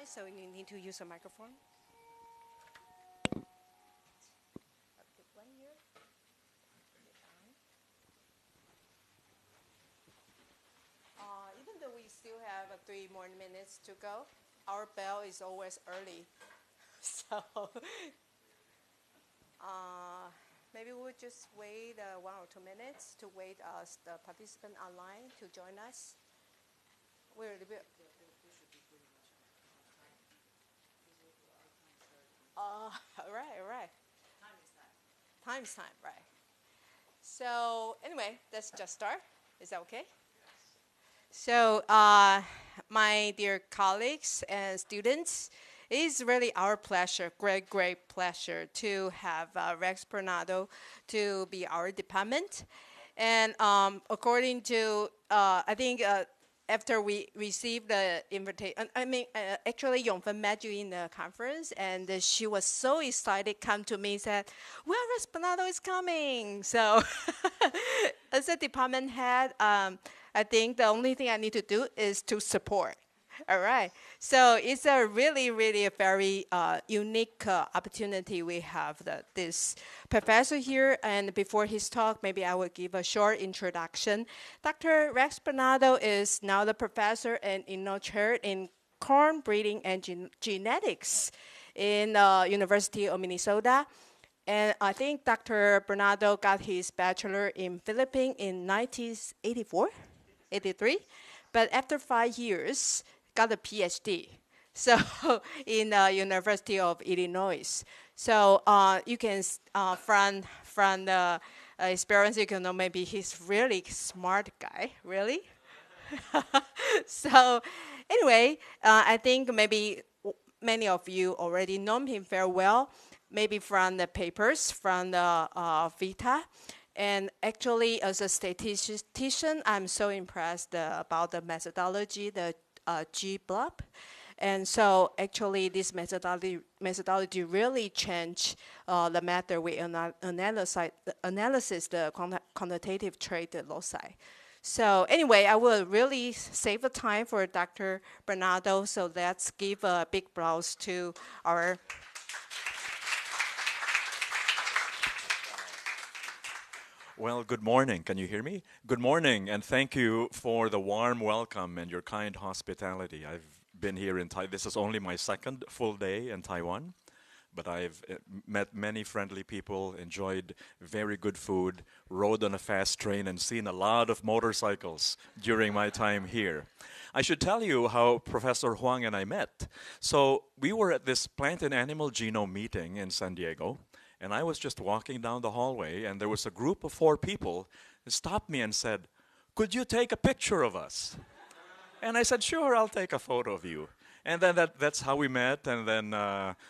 outside, so you need to use a microphone. Even though we still have 3 more minutes to go, our bell is always early. So maybe we'll just wait 1 or 2 minutes to wait the participant online to join us. We're a little bit. Right. Time is time, right. So anyway, let's just start. Is that okay? So my dear colleagues and students, it is really our pleasure, great pleasure to have Rex Bernardo to be our department. And according to, I think after we received the invitation, actually Yongfen met you in the conference, and she was so excited, come to me and said, well, Rex Bernardo is coming. So as a department head, I think the only thing I need to do is to support. All right. So it's a really a very unique opportunity we have. This professor here, and before his talk, maybe I will give a short introduction. Dr. Rex Bernardo is now the professor and chair in corn breeding and genetics in the University of Minnesota. And I think Dr. Bernardo got his bachelor in Philippines in 1984, 83. But after 5 years, got a PhD. So in the University of Illinois. So you can, from the experience, you can know maybe he's really smart guy, really. So anyway, I think maybe many of you already know him very well, maybe from the papers, from the Vita. And actually, as a statistician, I'm so impressed about the methodology, the G-blob. And so actually, this methodology really changed the method we analyze the quantitative trait loci. So anyway, I will really save the time for Dr. Bernardo. So let's give a big applause to our. Well, good morning. Can you hear me? Good morning, and thank you for the warm welcome and your kind hospitality. I've been here in Taiwan. This is only my second full day in Taiwan, but I've met many friendly people, enjoyed very good food, rode on a fast train, and seen a lot of motorcycles during my time here. I should tell you how Professor Huang and I met. So we were at this plant and animal genome meeting in San Diego, and I was just walking down the hallway, and there was a group of 4 people that stopped me and said, could you take a picture of us? And I said, sure, I'll take a photo of you. And then that's how we met, and then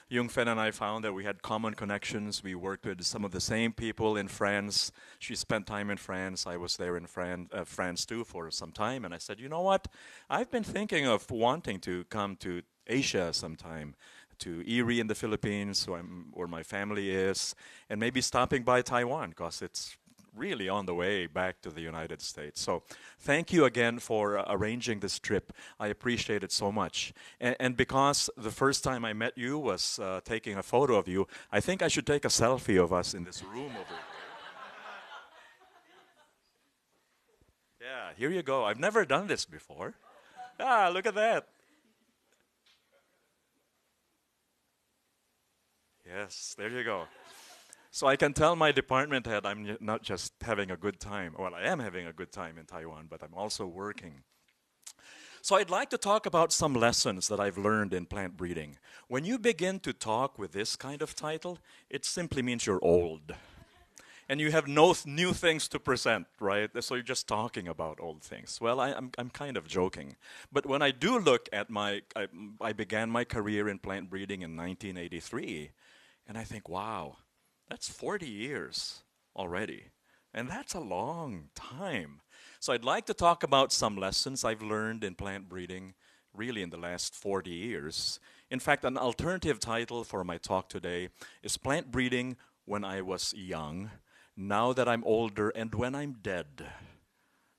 Yongfen and I found that we had common connections. We worked with some of the same people in France. She spent time in France. I was there in France too for some time, and I said, you know what? I've been thinking of wanting to come to Asia sometime, to Erie in the Philippines, where my family is, and maybe stopping by Taiwan, because it's really on the way back to the United States. So thank you again for arranging this trip. I appreciate it so much. And because the first time I met you was taking a photo of you, I think I should take a selfie of us in this room over here. Yeah, here you go. I've never done this before. Ah, look at that. Yes, there you go. So I can tell my department head I'm not just having a good time. Well, I am having a good time in Taiwan, but I'm also working. So I'd like to talk about some lessons that I've learned in plant breeding. When you begin to talk with this kind of title, it simply means you're old. And you have no new things to present, right? So you're just talking about old things. Well, I'm kind of joking. But when I do look at I began my career in plant breeding in 1983, and I think, wow, that's 40 years already. And that's a long time. So I'd like to talk about some lessons I've learned in plant breeding really in the last 40 years. In fact, an alternative title for my talk today is Plant Breeding When I Was Young, Now That I'm Older, and When I'm Dead.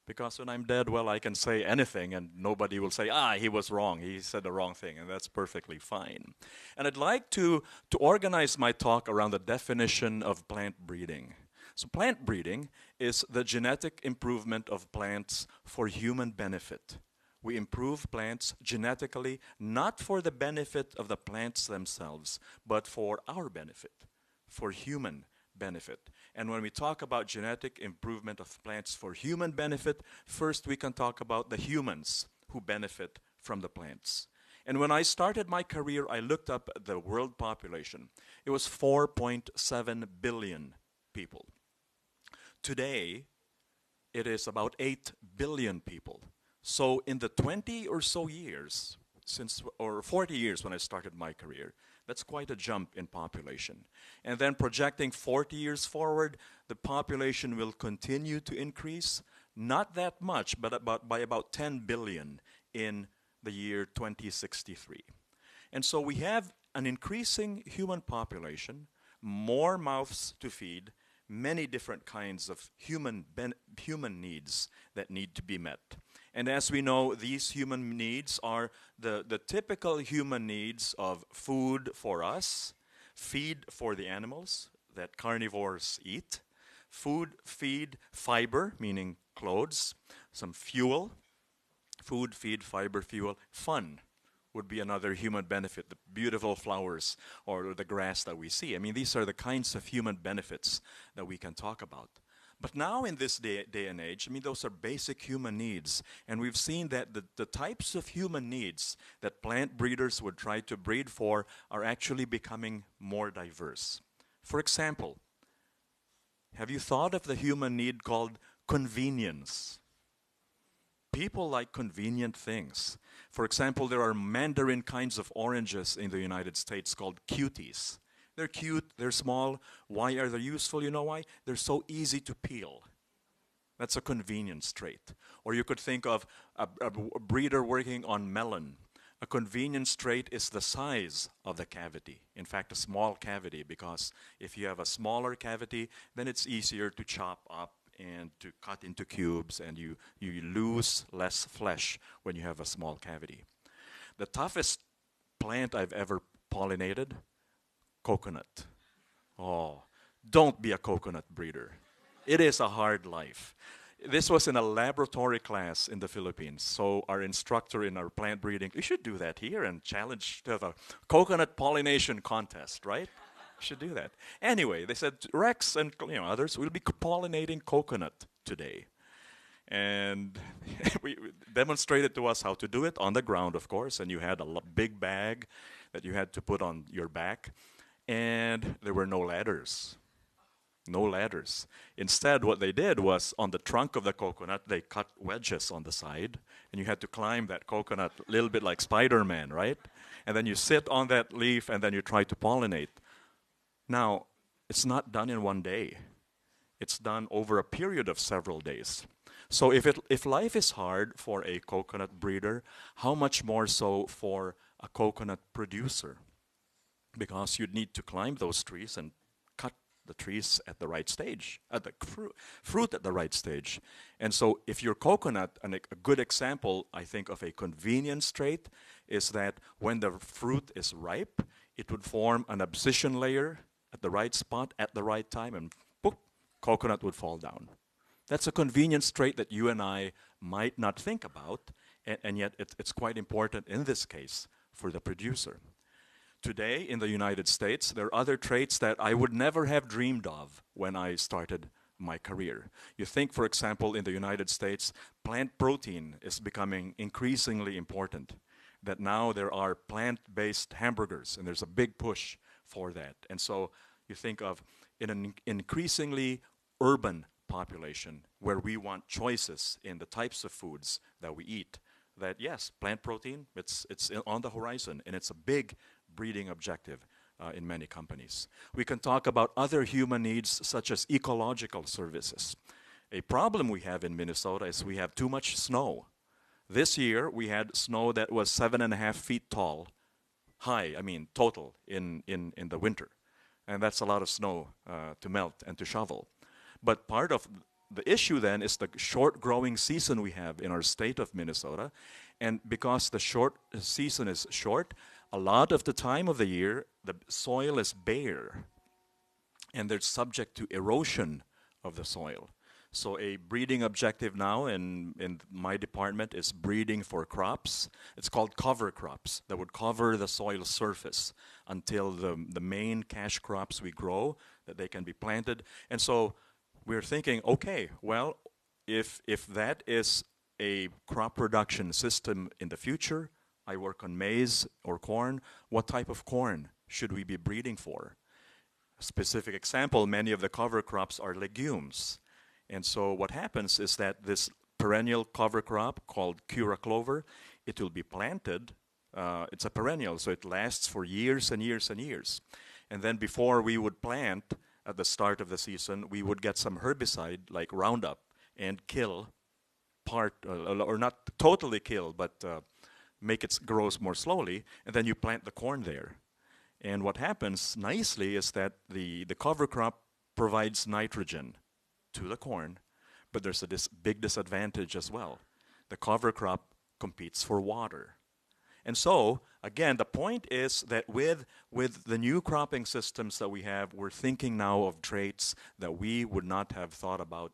Because when I'm dead, well, I can say anything and nobody will say, he was wrong, he said the wrong thing, and that's perfectly fine. And I'd like to organize my talk around the definition of plant breeding. So plant breeding is the genetic improvement of plants for human benefit. We improve plants genetically, not for the benefit of the plants themselves, but for our benefit, for human benefit. And when we talk about genetic improvement of plants for human benefit, first we can talk about the humans who benefit from the plants. And when I started my career, I looked up the world population. It was 4.7 billion people. Today, it is about 8 billion people. So in the 20 or so years, or 40 years when I started my career, that's quite a jump in population. And then projecting 40 years forward, the population will continue to increase, not that much, but by about 10 billion in the year 2063. And so we have an increasing human population, more mouths to feed, many different kinds of human needs that need to be met. And as we know, these human needs are the typical human needs of food for us, feed for the animals that carnivores eat, food, feed, fiber, meaning clothes, some fuel, food, feed, fiber, fuel, fun would be another human benefit, the beautiful flowers or the grass that we see. I mean, these are the kinds of human benefits that we can talk about. But now in this day and age, I mean, those are basic human needs. And we've seen that the types of human needs that plant breeders would try to breed for are actually becoming more diverse. For example, have you thought of the human need called convenience? People like convenient things. For example, there are mandarin kinds of oranges in the United States called cuties. They're cute, they're small. Why are they useful? You know why? They're so easy to peel. That's a convenience trait. Or you could think of a breeder working on melon. A convenience trait is the size of the cavity. In fact, a small cavity, because if you have a smaller cavity, then it's easier to chop up and to cut into cubes, and you lose less flesh when you have a small cavity. The toughest plant I've ever pollinated, coconut. Oh, don't be a coconut breeder. It is a hard life. This was in a laboratory class in the Philippines. So our instructor in our plant breeding, we should do that here and challenge to have a coconut pollination contest, right? Should do that. Anyway, they said, Rex and others will be pollinating coconut today. And we demonstrated to us how to do it on the ground, of course, and you had a big bag that you had to put on your back, and there were no ladders. No ladders. Instead, what they did was on the trunk of the coconut, they cut wedges on the side, and you had to climb that coconut a little bit like Spider-Man, right? And then you sit on that leaf, and then you try to pollinate. Now, it's not done in one day. It's done over a period of several days. So if life is hard for a coconut breeder, how much more so for a coconut producer? Because you'd need to climb those trees and cut the trees at the right stage, at the fruit at the right stage. And so if your coconut, and a good example, I think, of a convenience trait is that when the fruit is ripe, it would form an abscission layer at the right spot at the right time, and boop, coconut would fall down. That's a convenience trait that you and I might not think about, and yet it's quite important in this case for the producer. Today in the United States, there are other traits that I would never have dreamed of when I started my career. You think, for example, in the United States, plant protein is becoming increasingly important, that now there are plant-based hamburgers, and there's a big push for that. And so you think of in an increasingly urban population where we want choices in the types of foods that we eat, that yes, plant protein, it's on the horizon, and it's a big breeding objective in many companies. We can talk about other human needs such as ecological services. A problem we have in Minnesota is we have too much snow. This year we had snow that was 7.5 feet tall, total in the winter. And that's a lot of snow to melt and to shovel. But part of the issue then is the short growing season we have in our state of Minnesota. And because the season is short, a lot of the time of the year, the soil is bare and they're subject to erosion of the soil. So a breeding objective now in my department is breeding for crops. It's called cover crops that would cover the soil surface until the main cash crops we grow, that they can be planted. And so we're thinking, okay, well, if that is a crop production system in the future, I work on maize or corn, what type of corn should we be breeding for? A specific example, many of the cover crops are legumes. And so what happens is that this perennial cover crop called Cura clover, it will be planted. It's a perennial, so it lasts for years and years and years. And then before we would plant, at the start of the season, we would get some herbicide like Roundup and kill part, or not totally kill, but make it grow more slowly, and then you plant the corn there. And what happens nicely is that the cover crop provides nitrogen to the corn, but there's a big disadvantage as well. The cover crop competes for water. And so, again, the point is that with the new cropping systems that we have, we're thinking now of traits that we would not have thought about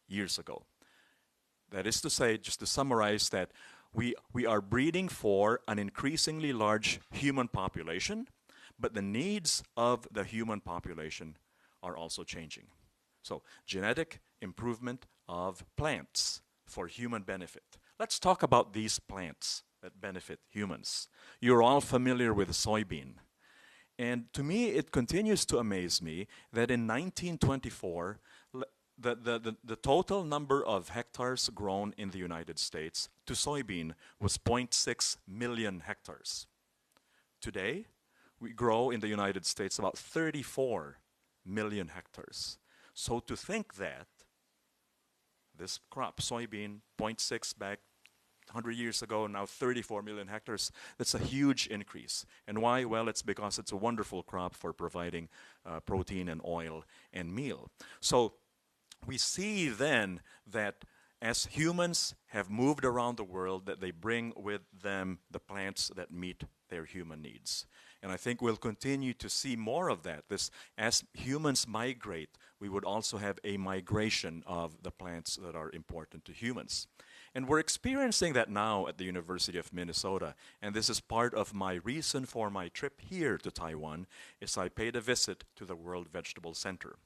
years ago. That is to say, just to summarize, that we are breeding for an increasingly large human population, but the needs of the human population are also changing. So, genetic improvement of plants for human benefit. Let's talk about these plants that benefit humans. You're all familiar with soybean. And to me, it continues to amaze me that in 1924, the total number of hectares grown in the United States to soybean was 0.6 million hectares. Today, we grow in the United States about 34 million hectares. So to think that this crop, soybean, 0.6 back 100 years ago, now 34 million hectares, that's a huge increase. And why? Well, it's because it's a wonderful crop for providing protein and oil and meal. So we see then that as humans have moved around the world, that they bring with them the plants that meet their human needs. And I think we'll continue to see more of that. As humans migrate, we would also have a migration of the plants that are important to humans. And we're experiencing that now at the University of Minnesota. And this is part of my reason for my trip here to Taiwan, is I paid a visit to the World Vegetable Center.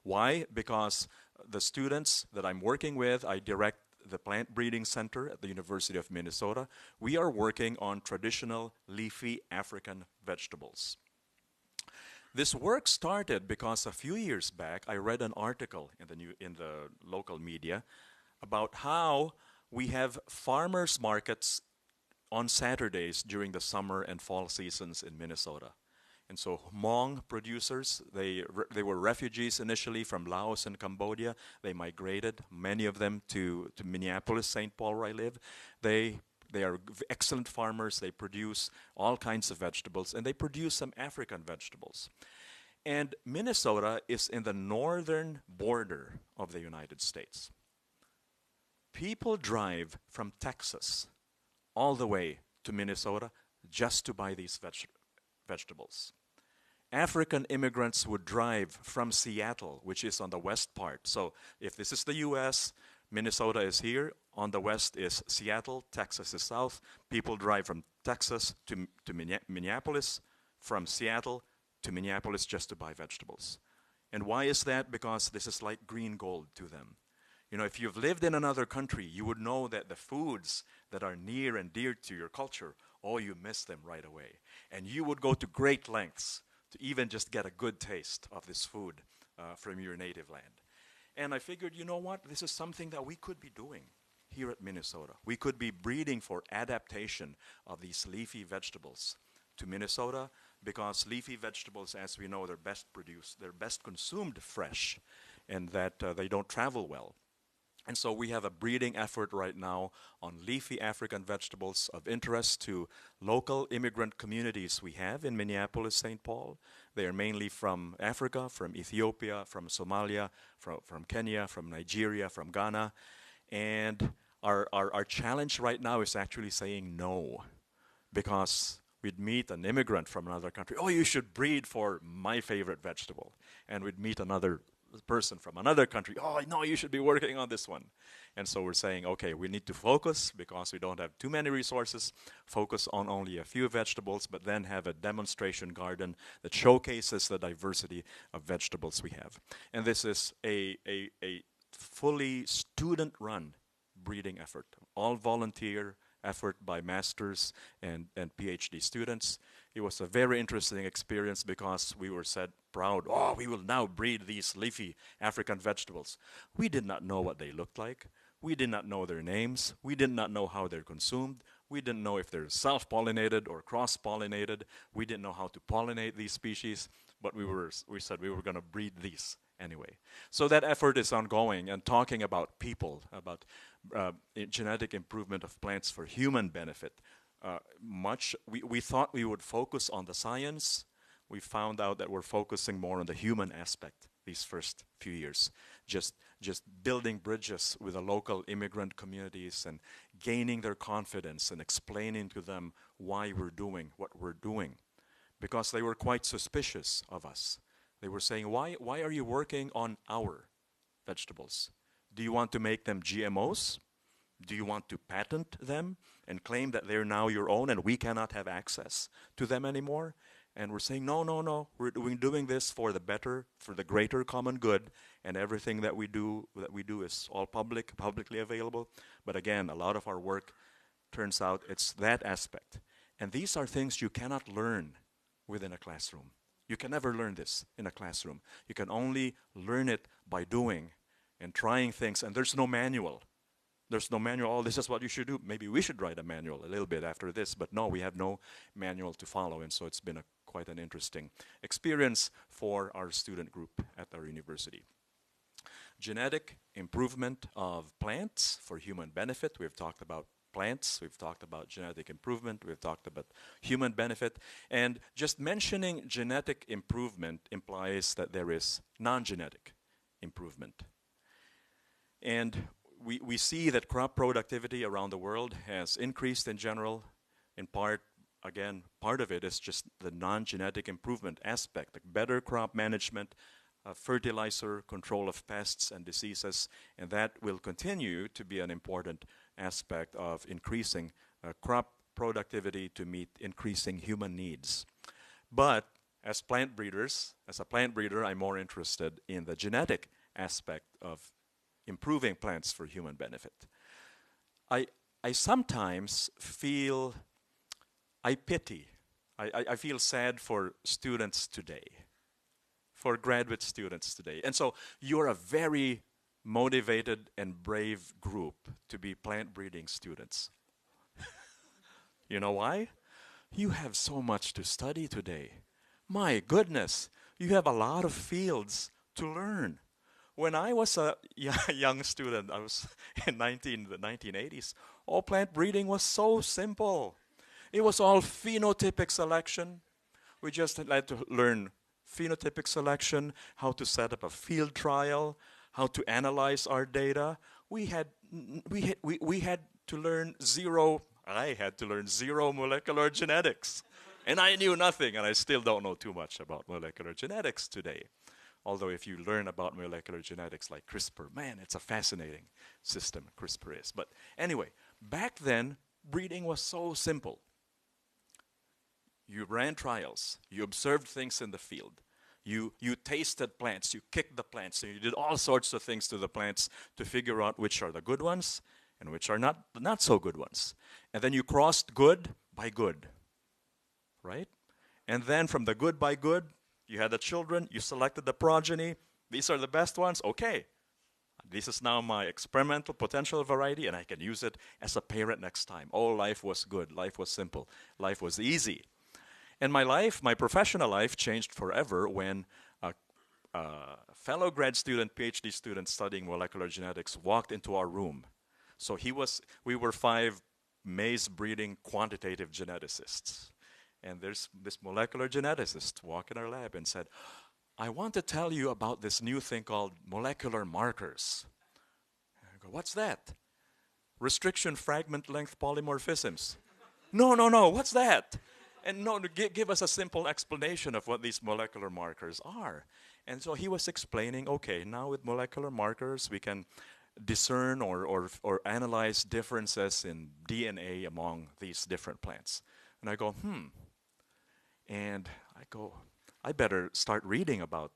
Why? Because the students that I'm working with, I direct the Plant Breeding Center at the University of Minnesota. We are working on traditional leafy African vegetables. This work started because a few years back, I read an article in the local media about how we have farmers markets on Saturdays during the summer and fall seasons in Minnesota. And so Hmong producers, they were refugees initially from Laos and Cambodia. They migrated, many of them to Minneapolis, St. Paul, where I live. They are excellent farmers. They produce all kinds of vegetables, and they produce some African vegetables. And Minnesota is in the northern border of the United States. People drive from Texas all the way to Minnesota just to buy these vegetables. African immigrants would drive from Seattle, which is on the west part. So if this is the US, Minnesota is here. On the west is Seattle, Texas is south. People drive from Texas to Minneapolis, from Seattle to Minneapolis just to buy vegetables. And why is that? Because this is like green gold to them. You know, if you've lived in another country, you would know that the foods that are near and dear to your culture, oh, you miss them right away. And you would go to great lengths to even just get a good taste of this food from your native land. And I figured, you know what, this is something that we could be doing here at Minnesota. We could be breeding for adaptation of these leafy vegetables to Minnesota, because leafy vegetables, as we know, they're best produced, they're best consumed fresh, and that they don't travel well. And so we have a breeding effort right now on leafy African vegetables of interest to local immigrant communities we have in Minneapolis, St. Paul. They are mainly from Africa, from Ethiopia, from Somalia, from Kenya, from Nigeria, from Ghana. And our challenge right now is actually saying no, because we'd meet an immigrant from another country. Oh, you should breed for my favorite vegetable. And we'd meet another person from another country. Oh, no, you should be working on this one. And so we're saying, okay, we need to focus, because we don't have too many resources, focus on only a few vegetables, but then have a demonstration garden that showcases the diversity of vegetables we have. And this is a fully student-run breeding effort, all volunteer effort by masters and PhD students. It was a very interesting experience, because we were said proud, oh, we will now breed these leafy African vegetables. We did not know what they looked like. We did not know their names. We did not know how they're consumed. We didn't know if they're self-pollinated or cross-pollinated. We didn't know how to pollinate these species, but we said we were going to breed these anyway. So that effort is ongoing, and talking about people, about genetic improvement of plants for human benefit. We thought we would focus on the science. We found out that we're focusing more on the human aspect these first few years. Just building bridges with the local immigrant communities and gaining their confidence and explaining to them why we're doing what we're doing. Because they were quite suspicious of us. They were saying, why are you working on our vegetables? Do you want to make them GMOs? Do you want to patent them and claim that they're now your own and we cannot have access to them anymore? And we're saying, no, we're doing this for the better, for the greater common good, and everything that we do is all publicly available. But again, a lot of our work turns out it's that aspect. And these are things you cannot learn within a classroom. You can never learn this in a classroom. You can only learn it by doing and trying things, and there's no manual. There's no manual, oh, this is what you should do. Maybe we should write a manual a little bit after this, but no, we have no manual to follow, and so it's been quite an interesting experience for our student group at our university. Genetic improvement of plants for human benefit. We've talked about plants, we've talked about genetic improvement, we've talked about human benefit, and just mentioning genetic improvement implies that there is non-genetic improvement. And we see that crop productivity around the world has increased in general. In part, again, part of it is just the non-genetic improvement aspect, like better crop management, fertilizer, control of pests and diseases, and that will continue to be an important aspect of increasing crop productivity to meet increasing human needs. But as a plant breeder, I'm more interested in the genetic aspect of improving plants for human benefit. I sometimes feel, I feel sad for students today, for graduate students today. And so you're a very motivated and brave group to be plant breeding students. You know why? You have so much to study today. My goodness, you have a lot of fields to learn. When I was a young student, I was in the 1980s, all plant breeding was so simple. It was all phenotypic selection. We just had to learn phenotypic selection, how to set up a field trial, how to analyze our data. We had to learn I had to learn zero molecular genetics. And I knew nothing, and I still don't know too much about molecular genetics today. Although if you learn about molecular genetics like CRISPR, man, it's a fascinating system, CRISPR is. But anyway, back then, breeding was so simple. You ran trials, you observed things in the field, you tasted plants, you kicked the plants, and you did all sorts of things to the plants to figure out which are the good ones and which are not so good ones. And then you crossed good by good, right? And then from the good by good, you had the children, you selected the progeny. These are the best ones. Okay, this is now my experimental potential variety, and I can use it as a parent next time. Oh, life was good. Life was simple. Life was easy. And my professional life changed forever when fellow grad student, PhD student studying molecular genetics walked into our room. So we were 5 maize-breeding quantitative geneticists. And there's this molecular geneticist walk in our lab and said, I want to tell you about this new thing called molecular markers. And I go, what's that? Restriction fragment length polymorphisms. No, what's that? And no, give us a simple explanation of what these molecular markers are. And so he was explaining, okay, now with molecular markers, we can discern or analyze differences in DNA among these different plants. And I go, And I go, I better start reading about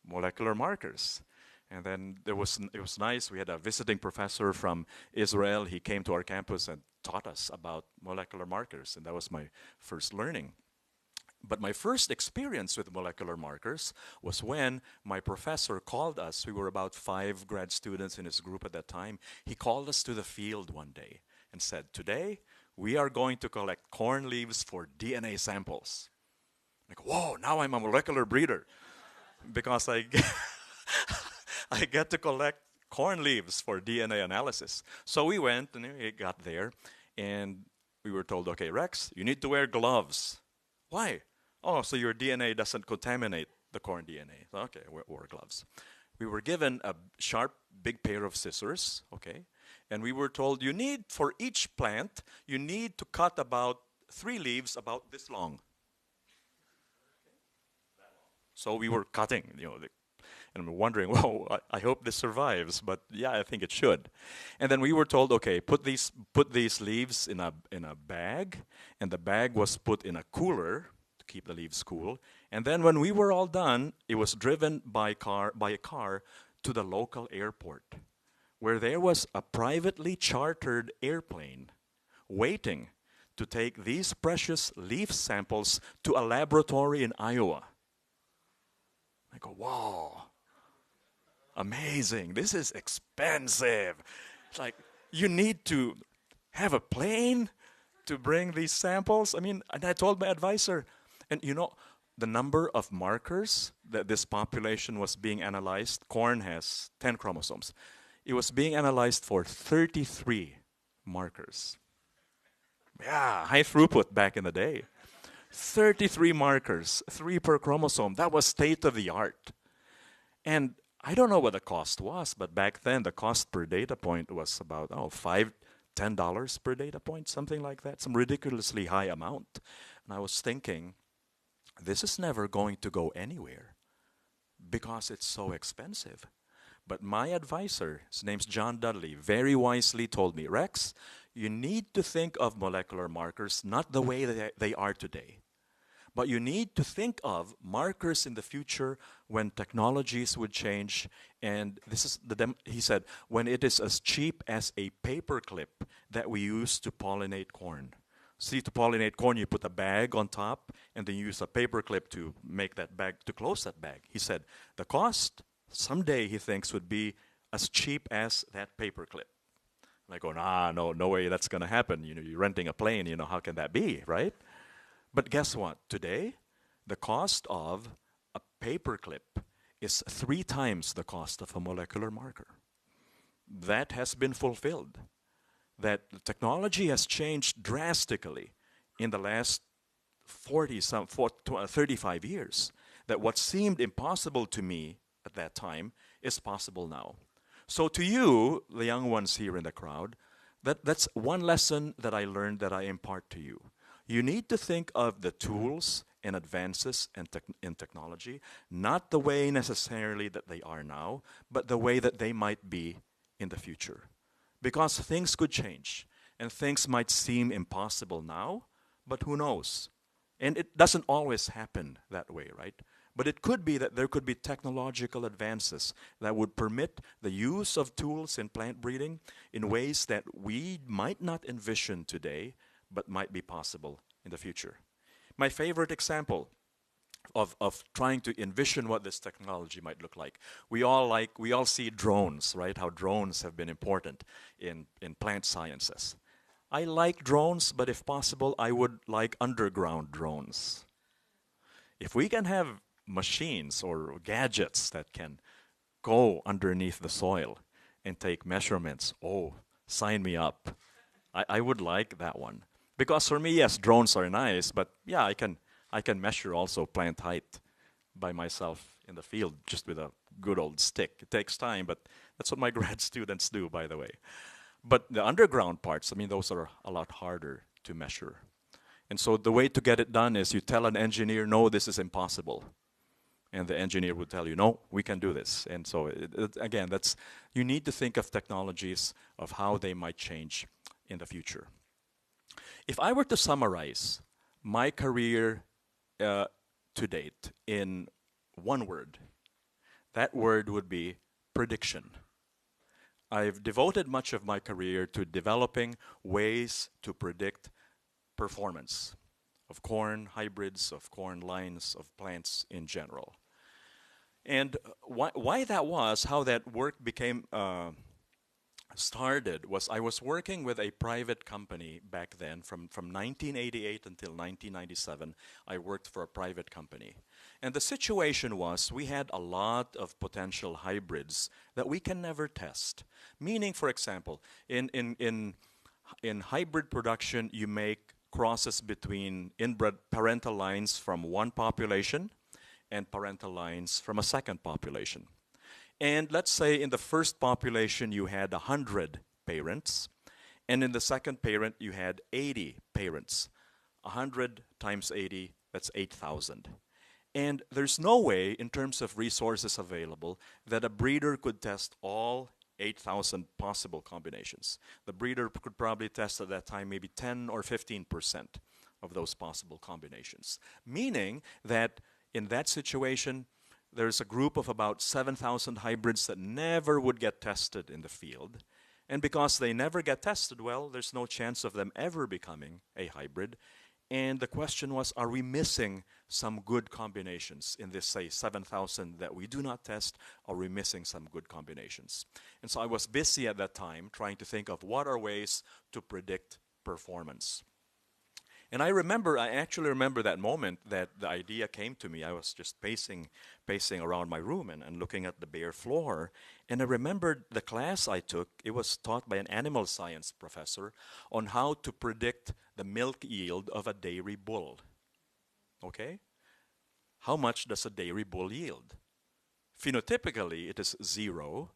molecular markers. And then it was nice. We had a visiting professor from Israel. He came to our campus and taught us about molecular markers, and that was my first learning. But my first experience with molecular markers was when my professor called us. We were about 5 grad students in his group at that time. He called us to the field one day and said, today we are going to collect corn leaves for DNA samples. Like, whoa, now I'm a molecular breeder because I get to collect corn leaves for DNA analysis. So we went and we got there and we were told, okay, Rex, you need to wear gloves. Why? Oh, so your DNA doesn't contaminate the corn DNA. Okay, we wore gloves. We were given a sharp, big pair of scissors, okay, and we were told for each plant, you need to cut about 3 leaves about this long. So we were cutting, and I'm wondering, well, I hope this survives, but yeah, I think it should. And then we were told, okay, put these leaves in a bag, and the bag was put in a cooler to keep the leaves cool. And then when we were all done, it was driven by a car to the local airport, where there was a privately chartered airplane waiting to take these precious leaf samples to a laboratory in Iowa. I go, wow, amazing. This is expensive. It's like, you need to have a plane to bring these samples. I mean, and I told my advisor, and the number of markers that this population was being analyzed, corn has 10 chromosomes. It was being analyzed for 33 markers. Yeah, high throughput back in the day. 33 markers, 3 per chromosome. That was state of the art. And I don't know what the cost was, but back then the cost per data point was about $5-10 per data point, something like that, some ridiculously high amount. And I was thinking, this is never going to go anywhere because it's so expensive. But my advisor, his name's John Dudley, very wisely told me, Rex, you need to think of molecular markers not the way that they are today, but you need to think of markers in the future when technologies would change. And this is he said, when it is as cheap as a paper clip that we use to pollinate corn. See, to pollinate corn, you put a bag on top, and then you use a paper clip to make that bag, to close that bag. He said, the cost someday, he thinks, would be as cheap as that paper clip. And I go, no way that's going to happen. You're renting a plane, how can that be, right? But guess what? Today, the cost of a paper clip is 3 times the cost of a molecular marker. That has been fulfilled. That the technology has changed drastically in the last 35 years. That what seemed impossible to me at that time is possible now. So to you, the young ones here in the crowd, that's one lesson that I learned that I impart to you. You need to think of the tools and advances in technology, not the way necessarily that they are now, but the way that they might be in the future. Because things could change, and things might seem impossible now, but who knows? And it doesn't always happen that way, right? But it could be that there could be technological advances that would permit the use of tools in plant breeding in ways that we might not envision today, but might be possible in the future. My favorite example of trying to envision what this technology might look like. We all see drones, right? How drones have been important in plant sciences. I like drones, but if possible, I would like underground drones. If we can have machines or gadgets that can go underneath the soil and take measurements, oh, sign me up. I would like that one. Because for me, yes, drones are nice, but yeah, I can measure also plant height by myself in the field just with a good old stick. It takes time, but that's what my grad students do, by the way. But the underground parts, I mean, those are a lot harder to measure. And so the way to get it done is you tell an engineer, no, this is impossible. And the engineer would tell you, no, we can do this. And so, again, you need to think of technologies of how they might change in the future. If I were to summarize my career to date in one word, that word would be prediction. I've devoted much of my career to developing ways to predict performance of corn hybrids, of corn lines, of plants in general. And why that was, how that work became started, was I was working with a private company back then. From 1988 until 1997, I worked for a private company. And the situation was we had a lot of potential hybrids that we can never test. Meaning, for example, in hybrid production, you make crosses between inbred parental lines from one population and parental lines from a second population. And let's say in the first population you had 100 parents, and in the second parent you had 80 parents. 100 times 80, that's 8,000. And there's no way, in terms of resources available, that a breeder could test all 8,000 possible combinations. The breeder could probably test at that time maybe 10 or 15% of those possible combinations. Meaning that in that situation, there's a group of about 7,000 hybrids that never would get tested in the field. And because they never get tested, well, there's no chance of them ever becoming a hybrid. And the question was, are we missing some good combinations in this, say, 7,000 that we do not test? Are we missing some good combinations? And so I was busy at that time trying to think of what are ways to predict performance. And I actually remember that moment that the idea came to me. I was just pacing around my room and looking at the bare floor. And I remembered the class I took. It was taught by an animal science professor on how to predict the milk yield of a dairy bull. Okay? How much does a dairy bull yield? Phenotypically, it is 0,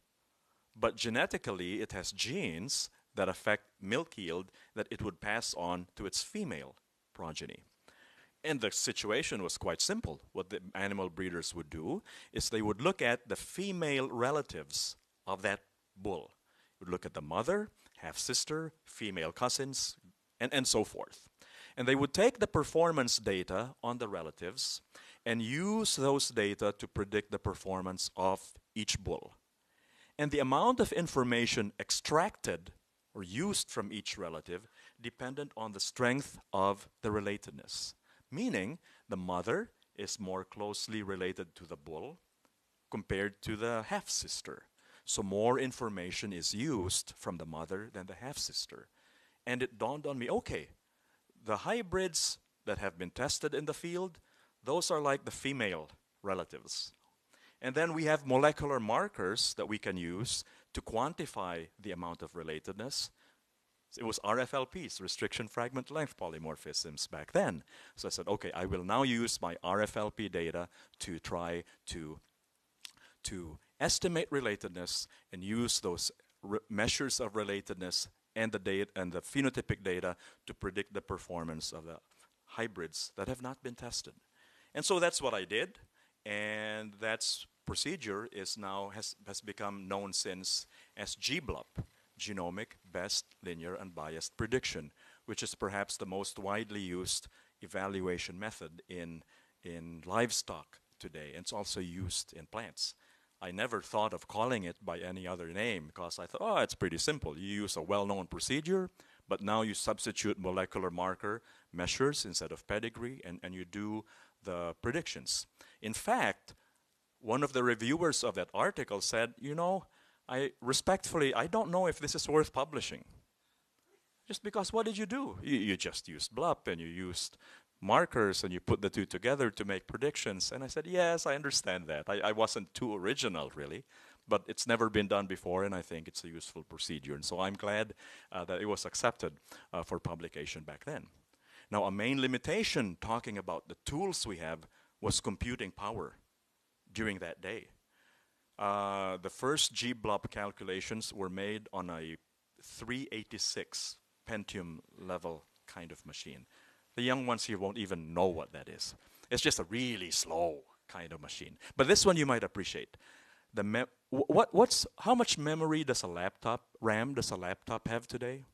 but genetically, it has genes that affect milk yield that it would pass on to its female progeny. And the situation was quite simple. What the animal breeders would do is they would look at the female relatives of that bull. They would look at the mother, half-sister, female cousins, and so forth. And they would take the performance data on the relatives and use those data to predict the performance of each bull. And the amount of information extracted or used from each relative dependent on the strength of the relatedness. Meaning, the mother is more closely related to the bull compared to the half-sister. So more information is used from the mother than the half-sister. And it dawned on me, okay, the hybrids that have been tested in the field, those are like the female relatives. And then we have molecular markers that we can use to quantify the amount of relatedness. It was RFLPs, restriction fragment length polymorphisms back then. So I said, okay, I will now use my RFLP data to try to estimate relatedness and use those measures of relatedness and the data and the phenotypic data to predict the performance of the hybrids that have not been tested. And so that's what I did, and that's procedure is now has become known since as GBLUP, Genomic Best Linear Unbiased Prediction, which is perhaps the most widely used evaluation method in livestock today, and it's also used in plants. I never thought of calling it by any other name because I thought, oh, it's pretty simple. You use a well-known procedure, but now you substitute molecular marker measures instead of pedigree, and you do the predictions. In fact, one of the reviewers of that article said, you know, I don't know if this is worth publishing. Just because what did you do? You just used BLUP and you used markers and you put the two together to make predictions. And I said, yes, I understand that. I wasn't too original, really. But it's never been done before, and I think it's a useful procedure. And so I'm glad that it was accepted for publication back then. Now, a main limitation talking about the tools we have was computing power during that day. The first G-blob calculations were made on a 386 Pentium level kind of machine. The young ones here won't even know what that is. It's just a really slow kind of machine. But this one you might appreciate. How much memory does a laptop, RAM does a laptop have today?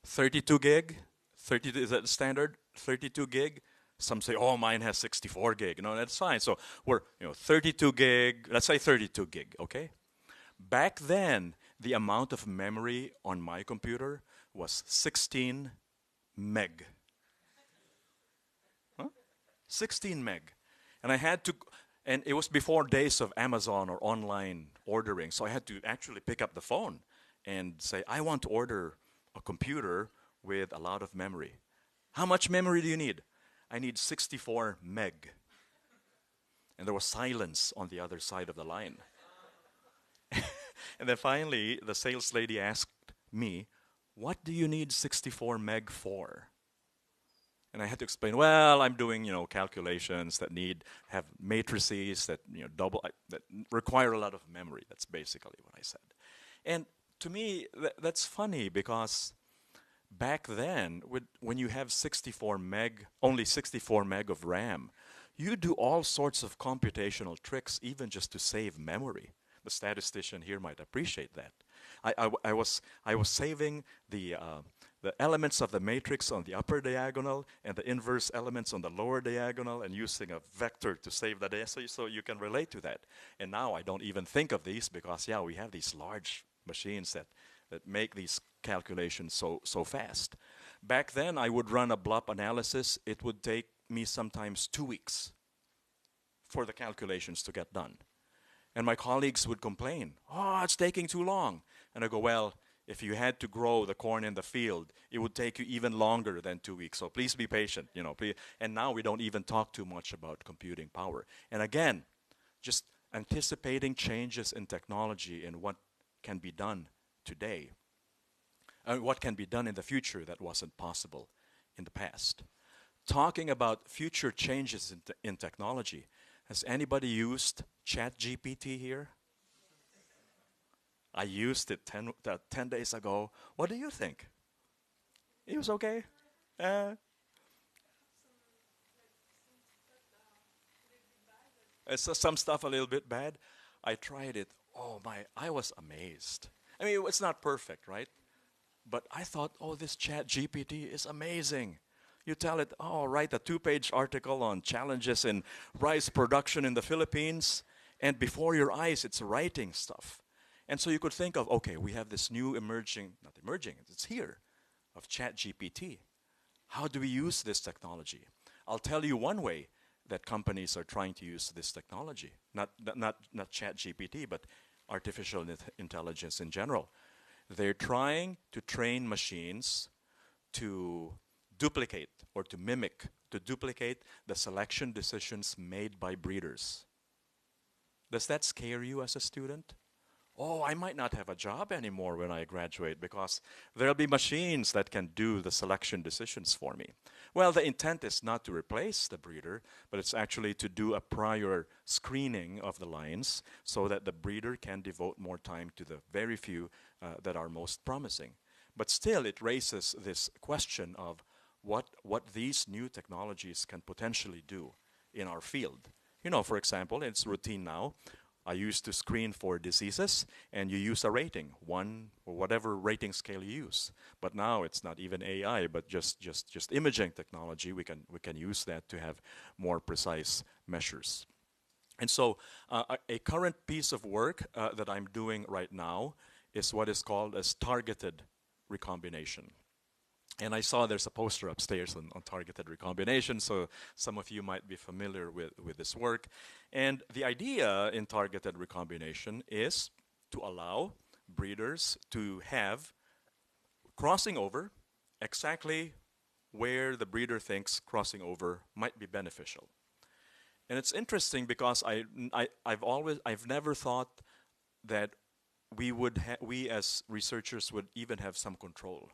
32 gig? 32, is that standard? 32 gig? Some say, oh, mine has 64 gig. No, that's fine. So we're 32 gig, let's say 32 gig, okay? Back then, the amount of memory on my computer was 16 meg. Huh? 16 meg. And I had to, and it was before days of Amazon or online ordering, so I had to actually pick up the phone and say, I want to order a computer with a lot of memory. How much memory do you need? I need 64 meg. And there was silence on the other side of the line. And then finally, the sales lady asked me, what do you need 64 meg for? And I had to explain, well, I'm doing, calculations that have matrices that, that require a lot of memory. That's basically what I said. And to me, that's funny because back then, when you have 64 meg, only 64 meg of RAM, you do all sorts of computational tricks even just to save memory. The statistician here might appreciate that. I was saving the elements of the matrix on the upper diagonal and the inverse elements on the lower diagonal and using a vector to save that data, so you can relate to that. And now I don't even think of these because, we have these large machines that make these calculations so fast. Back then, I would run a blob analysis. It would take me sometimes 2 weeks for the calculations to get done. And my colleagues would complain, oh, it's taking too long. And I go, well, if you had to grow the corn in the field, it would take you even longer than 2 weeks. So please be patient, please. And now we don't even talk too much about computing power. And again, just anticipating changes in technology and what can be done today, and what can be done in the future that wasn't possible in the past. Talking about future changes in technology, has anybody used ChatGPT here? I used it 10 days ago. What do you think? It was okay? Some stuff a little bit bad. I tried it. Oh my, I was amazed. I mean, it's not perfect, right? But I thought, oh, this ChatGPT is amazing. You tell it, oh, write a 2-page article on challenges in rice production in the Philippines, and before your eyes, it's writing stuff. And so you could think of, okay, we have this new it's here, of ChatGPT. How do we use this technology? I'll tell you one way that companies are trying to use this technology, not ChatGPT, but artificial intelligence in general. They're trying to train machines to duplicate or to duplicate the selection decisions made by breeders. Does that scare you as a student? Oh, I might not have a job anymore when I graduate because there'll be machines that can do the selection decisions for me. Well, the intent is not to replace the breeder, but it's actually to do a prior screening of the lines so that the breeder can devote more time to the very few that are most promising. But still, it raises this question of what these new technologies can potentially do in our field. For example, it's routine now. I used to screen for diseases, and you use a rating, 1 or whatever rating scale you use. But now it's not even AI, but just imaging technology. We can use that to have more precise measures. And so a current piece of work that I'm doing right now is what is called as targeted recombination. And I saw there's a poster upstairs on targeted recombination, so some of you might be familiar with this work. And the idea in targeted recombination is to allow breeders to have crossing over exactly where the breeder thinks crossing over might be beneficial. And it's interesting because I've never thought that we as researchers would even have some control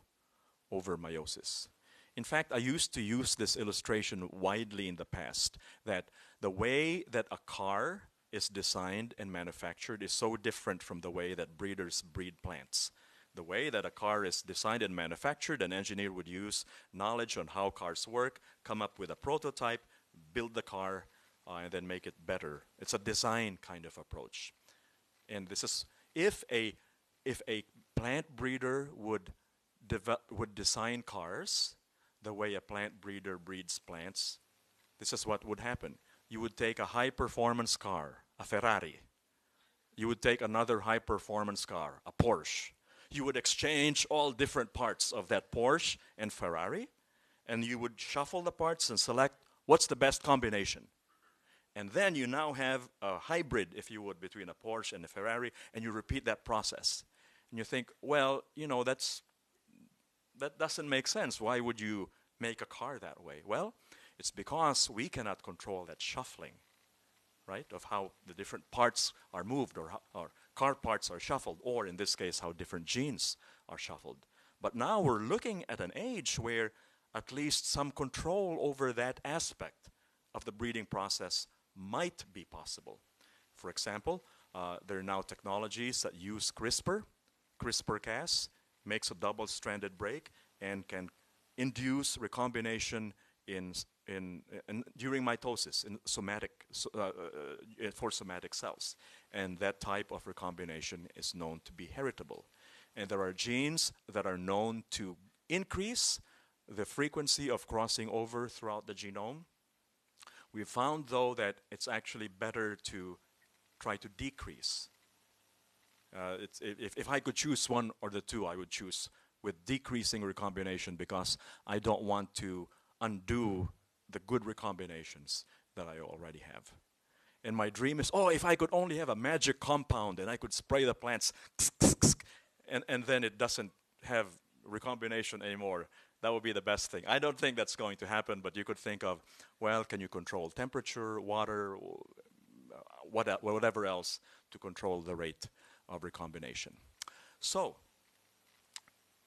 over meiosis. In fact, I used to use this illustration widely in the past, that the way that a car is designed and manufactured is so different from the way that breeders breed plants. The way that a car is designed and manufactured, an engineer would use knowledge on how cars work, come up with a prototype, build the car, and then make it better. It's a design kind of approach. And this is, if a plant breeder would design cars the way a plant breeder breeds plants, this is what would happen. You would take a high-performance car, a Ferrari. You would take another high-performance car, a Porsche. You would exchange all different parts of that Porsche and Ferrari, and you would shuffle the parts and select what's the best combination. And then you now have a hybrid, if you would, between a Porsche and a Ferrari, and you repeat that process. And you think, well, you know, that doesn't make sense. Why would you make a car that way? Well, it's because we cannot control that shuffling, right, of how the different parts are moved, or car parts are shuffled, or in this case, how different genes are shuffled. But now we're looking at an age where at least some control over that aspect of the breeding process might be possible. For example, there are now technologies that use CRISPR. CRISPR-Cas makes a double-stranded break and can induce recombination during mitosis for somatic cells. And that type of recombination is known to be heritable. And there are genes that are known to increase the frequency of crossing over throughout the genome. We found, though, that it's actually better to try to decrease. If I could choose one or the two, I would choose with decreasing recombination, because I don't want to undo the good recombinations that I already have. And my dream is, if I could only have a magic compound and I could spray the plants, and then it doesn't have recombination anymore. That would be the best thing. I don't think that's going to happen, but you could think of, well, can you control temperature, water, whatever else to control the rate of recombination? So,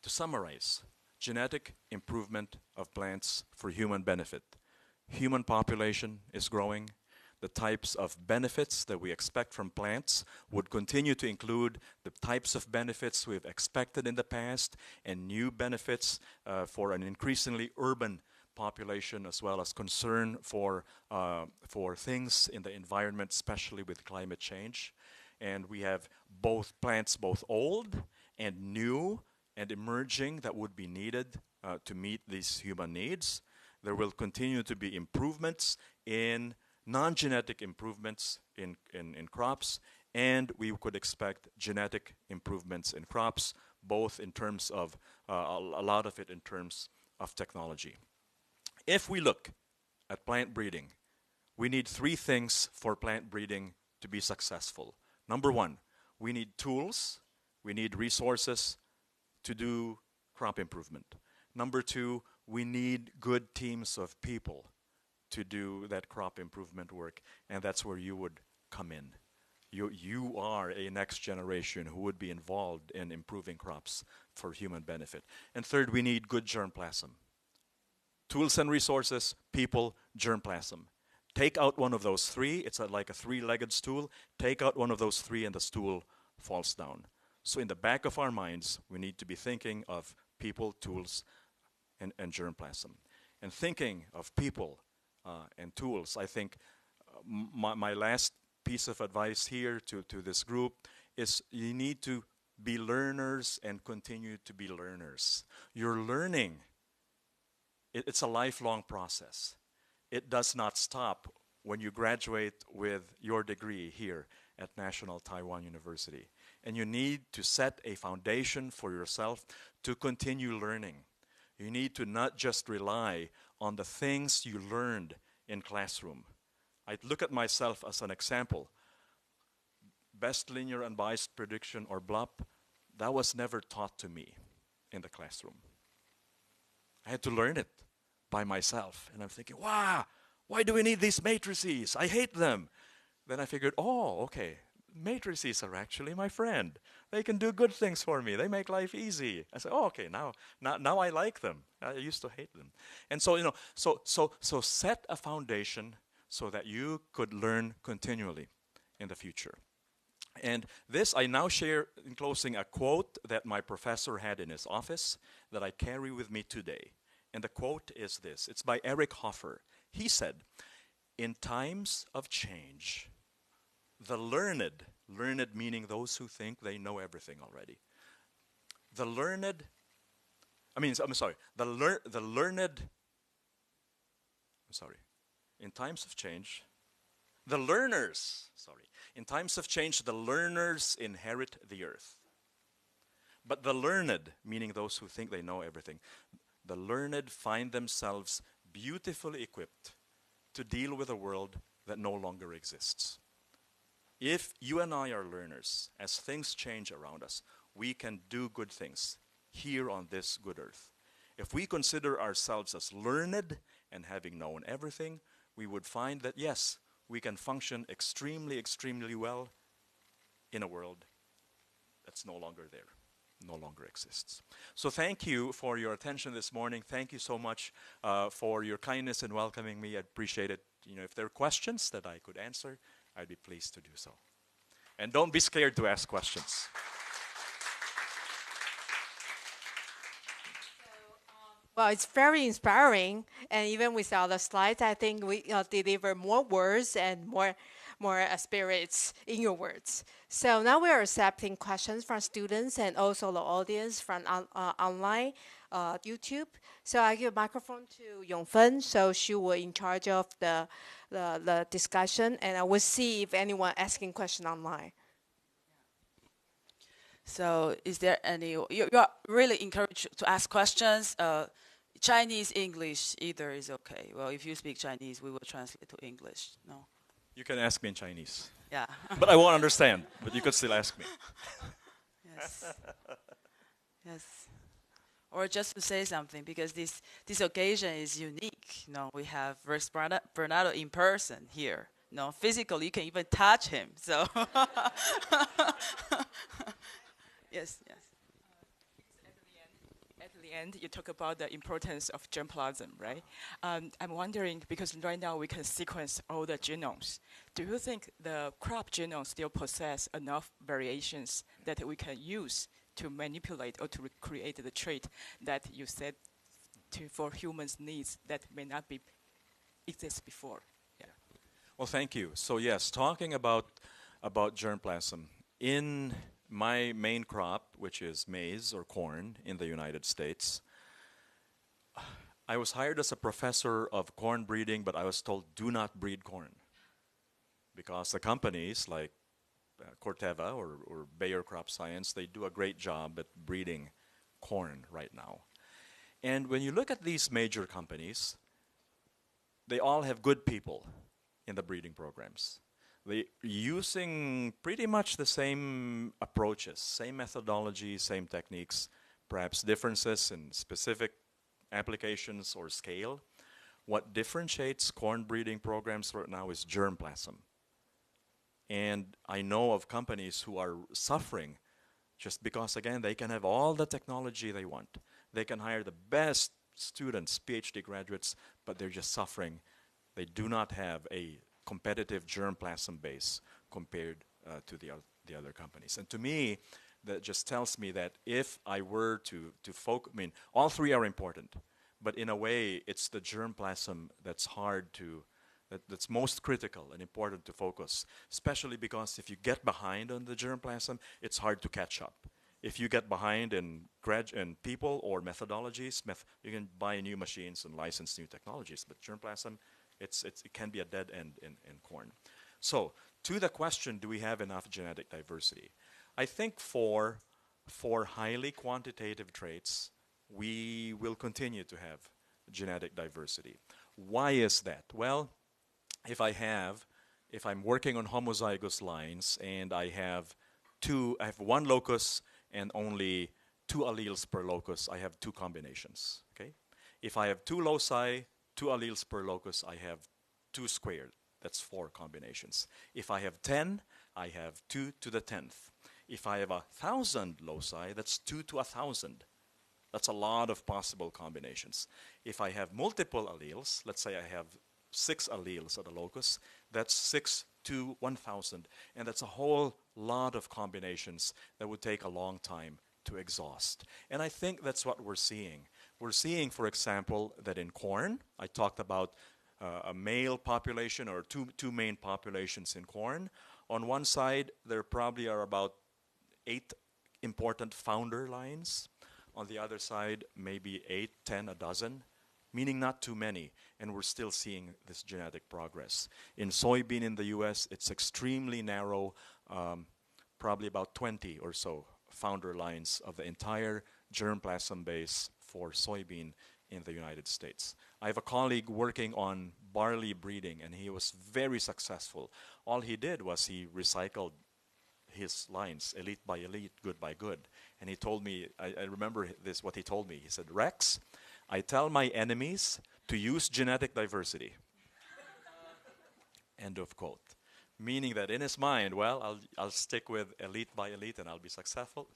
to summarize, genetic improvement of plants for human benefit. Human population is growing. The types of benefits that we expect from plants would continue to include the types of benefits we've expected in the past, and new benefits for an increasingly urban population, as well as concern for things in the environment, especially with climate change. And we have both plants, both old and new and emerging, that would be needed to meet these human needs. There will continue to be improvements in non-genetic improvements in crops, and we could expect genetic improvements in crops, both in terms of, a lot of it in terms of technology. If we look at plant breeding, we need three things for plant breeding to be successful. Number one, we need tools, we need resources to do crop improvement. Number two, we need good teams of people to do that crop improvement work, and that's where you would come in. You are a next generation who would be involved in improving crops for human benefit. And third, we need good germplasm. Tools and resources, people, germplasm. Take out one of those three, it's like a three-legged stool. Take out one of those three and the stool falls down. So in the back of our minds, we need to be thinking of people, tools, and germplasm. And thinking of people and tools, I think my last piece of advice here to this group is you need to be learners and continue to be learners. You're learning. It's a lifelong process. It does not stop when you graduate with your degree here at National Taiwan University. And you need to set a foundation for yourself to continue learning. You need to not just rely on the things you learned in classroom. I look at myself as an example. Best linear unbiased prediction, or BLUP, that was never taught to me in the classroom. I had to learn it by myself. And I'm thinking, wow, why do we need these matrices? I hate them. Then I figured, oh, okay, matrices are actually my friend. They can do good things for me. They make life easy. I said, oh, okay, now I like them. I used to hate them. And so, so set a foundation so that you could learn continually in the future. And this, I now share in closing a quote that my professor had in his office that I carry with me today. And the quote is this. It's by Eric Hoffer. He said, in times of change, the learned meaning those who think they know everything already. The learned in times of change, the learners inherit the earth. But the learned, meaning those who think they know everything, the learned find themselves beautifully equipped to deal with a world that no longer exists. If you and I are learners, as things change around us, we can do good things here on this good earth. If we consider ourselves as learned and having known everything, we would find that, yes, we can function extremely, extremely well in a world that's no longer there, no longer exists. So thank you for your attention this morning. Thank you so much for your kindness in welcoming me. I appreciate it. If there are questions that I could answer, I'd be pleased to do so. And don't be scared to ask questions. Well, it's very inspiring, and even without the slides, I think we deliver more words and more spirits in your words. So now we are accepting questions from students and also the audience from online YouTube. So I give a microphone to Yongfen, so she will in charge of the discussion, and I will see if anyone asking question online. So is there any, you are really encouraged to ask questions. Chinese, English, either is okay. Well, if you speak Chinese, we will translate to English. No? You can ask me in Chinese. Yeah. But I won't understand, but you could still ask me. Yes. Yes. Or just to say something, because this occasion is unique. We have Bernardo in person here. Physically, you can even touch him. So, yes. At the end, you talk about the importance of germplasm, right? I'm wondering, because right now we can sequence all the genomes. Do you think the crop genome still possess enough variations that we can use to manipulate or to recreate the trait that you said for humans' needs that may not exist before? Yeah. Well, thank you. So yes, talking about germplasm, in my main crop, which is maize or corn in the United States, I was hired as a professor of corn breeding, but I was told do not breed corn because the companies like Corteva or Bayer Crop Science, they do a great job at breeding corn right now. And when you look at these major companies, they all have good people in the breeding programs. They're using pretty much the same approaches, same methodology, same techniques, perhaps differences in specific applications or scale. What differentiates corn breeding programs right now is germplasm. And I know of companies who are suffering just because, again, they can have all the technology they want. They can hire the best students, PhD graduates, but they're just suffering. They do not have a competitive germplasm base compared to the other companies. And to me, that just tells me that if I were to focus, all three are important, but in a way, it's the germplasm that's that's most critical and important to focus, especially because if you get behind on the germplasm, it's hard to catch up. If you get behind in people or methodologies, you can buy new machines and license new technologies, but germplasm, it can be a dead end in corn. So, to the question, do we have enough genetic diversity? I think for highly quantitative traits, we will continue to have genetic diversity. Why is that? Well, if I'm working on homozygous lines and I have one locus and only 2 alleles per locus, I have 2 combinations, okay? If I have 2 loci, 2 alleles per locus, I have 2 squared. That's 4 combinations. If I have 10, I have 2 to the 10th. If I have 1,000 loci, that's 2 to 1,000. That's a lot of possible combinations. If I have multiple alleles, let's say I have 6 alleles at a locus, that's 6 to 1,000. And that's a whole lot of combinations that would take a long time to exhaust. And I think that's what we're seeing. We're seeing, for example, that in corn, I talked about a male population or two main populations in corn. On one side, there probably are about 8 important founder lines. On the other side, maybe 8, 10, a dozen, meaning not too many. And we're still seeing this genetic progress. In soybean in the US, it's extremely narrow, probably about 20 or so founder lines of the entire germplasm base for soybean in the United States. I have a colleague working on barley breeding, and he was very successful. All he did was he recycled his lines, elite by elite, good by good. And he told me, I remember this, what he told me. He said, Rex, I tell my enemies to use genetic diversity. End of quote. Meaning that in his mind, well, I'll stick with elite by elite and I'll be successful.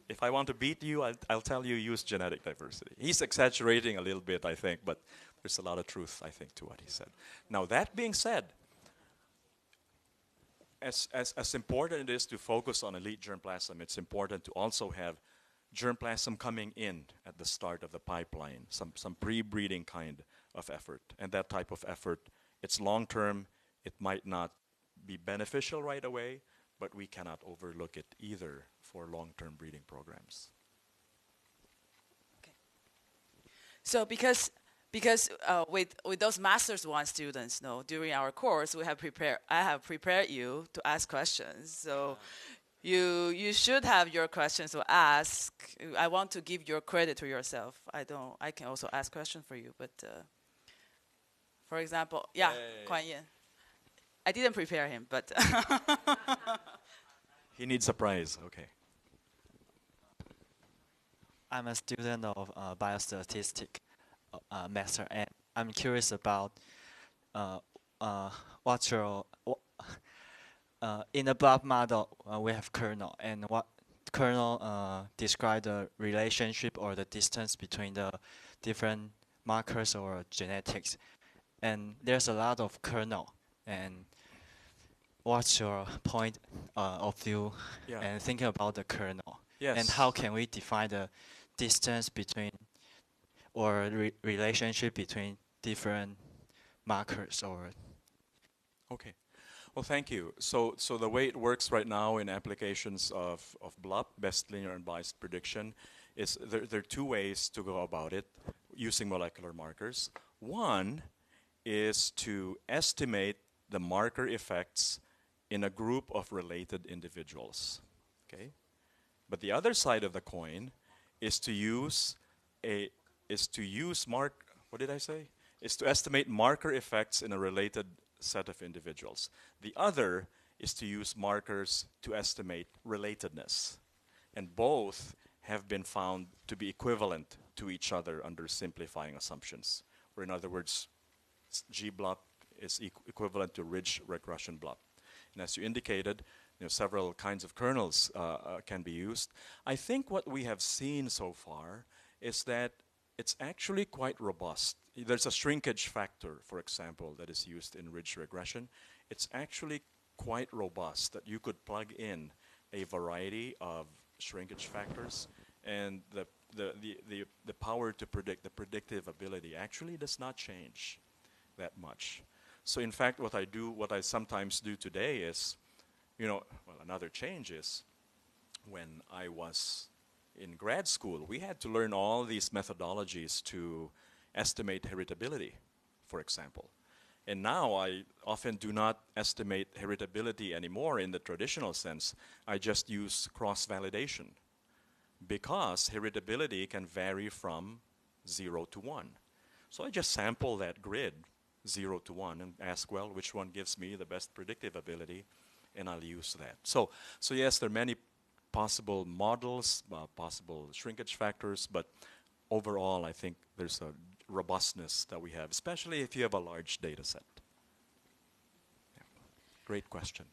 If I want to beat you, I'll tell you use genetic diversity. He's exaggerating a little bit, I think, but there's a lot of truth, I think, to what he said. Now, that being said, as important it is to focus on elite germplasm, it's important to also have germplasm coming in at the start of the pipeline, some pre-breeding kind of effort. And that type of effort, it's long-term, it might not be beneficial right away, but we cannot overlook it either for long-term breeding programs. Okay. So because with those Masters 1 students, during our course, I have prepared you to ask questions. So you should have your questions to ask. I want to give your credit to yourself. I can also ask questions for you, but for example, Kuan Yin. I didn't prepare him, but he needs a prize. Okay. I'm a student of biostatistics master, and I'm curious about what's your in the blob model we have kernel, and what kernel describe the relationship or the distance between the different markers or genetics, and there's a lot of kernel, and what's your point of view and thinking about the kernel? Yes. And how can we define the distance between or relationship between different markers or? Okay. Well, thank you. So the way it works right now in applications of BLUP, best linear unbiased prediction, is there are 2 ways to go about it using molecular markers. One is to estimate the marker effects in a group of related individuals. Okay? But the other side of the coin is to use to estimate marker effects in a related set of individuals. The other is to use markers to estimate relatedness. And both have been found to be equivalent to each other under simplifying assumptions. Or in other words, G-BLUP is equivalent to ridge regression BLUP. And as you indicated, several kinds of kernels can be used. I think what we have seen so far is that it's actually quite robust. There's a shrinkage factor, for example, that is used in ridge regression. It's actually quite robust that you could plug in a variety of shrinkage factors, and the power to predict, the predictive ability actually does not change that much. So in fact, what I sometimes do today is, another change is when I was in grad school, we had to learn all these methodologies to estimate heritability, for example. And now I often do not estimate heritability anymore in the traditional sense. I just use cross-validation because heritability can vary from 0 to 1. So I just sample that grid 0 to 1 and ask, well, which one gives me the best predictive ability, and I'll use that. So yes, there are many possible models, possible shrinkage factors, but overall, I think there's a robustness that we have, especially if you have a large data set. Yeah. Great question.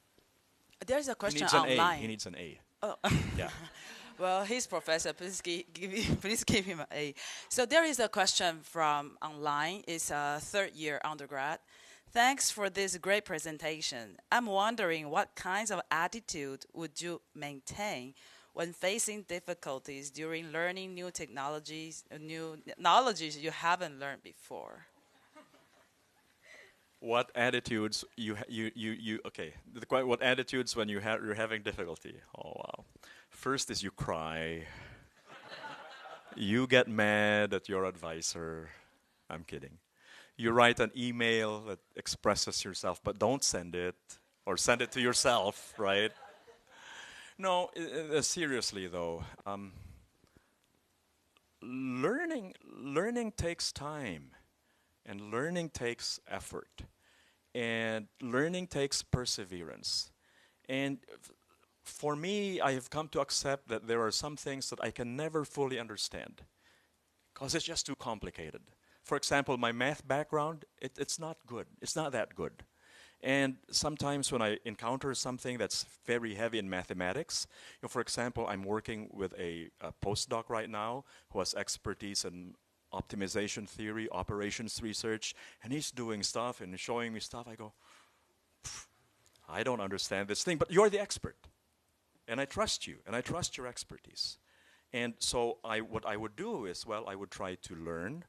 There's a He question needs an online. A. He needs an A. Oh. Yeah. Well, he's professor. Please please give him an A. So there is a question from online. It's a third-year undergrad. Thanks for this great presentation. I'm wondering what kinds of attitude would you maintain when facing difficulties during learning new technologies, new knowledges you haven't learned before? What attitudes okay, what attitudes when you're having difficulty? Oh, wow. First is you cry. You get mad at your advisor. I'm kidding. You write an email that expresses yourself, but don't send it, or send it to yourself, right? No, seriously though, learning takes time, and learning takes effort, and learning takes perseverance. And for me, I have come to accept that there are some things that I can never fully understand, because it's just too complicated. For example, my math background, it's not good. It's not that good. And sometimes when I encounter something that's very heavy in mathematics, for example, I'm working with a postdoc right now who has expertise in optimization theory, operations research, and he's doing stuff and showing me stuff. I go, I don't understand this thing, but you're the expert. And I trust you, and I trust your expertise. And so what I would do is, well, I would try to learn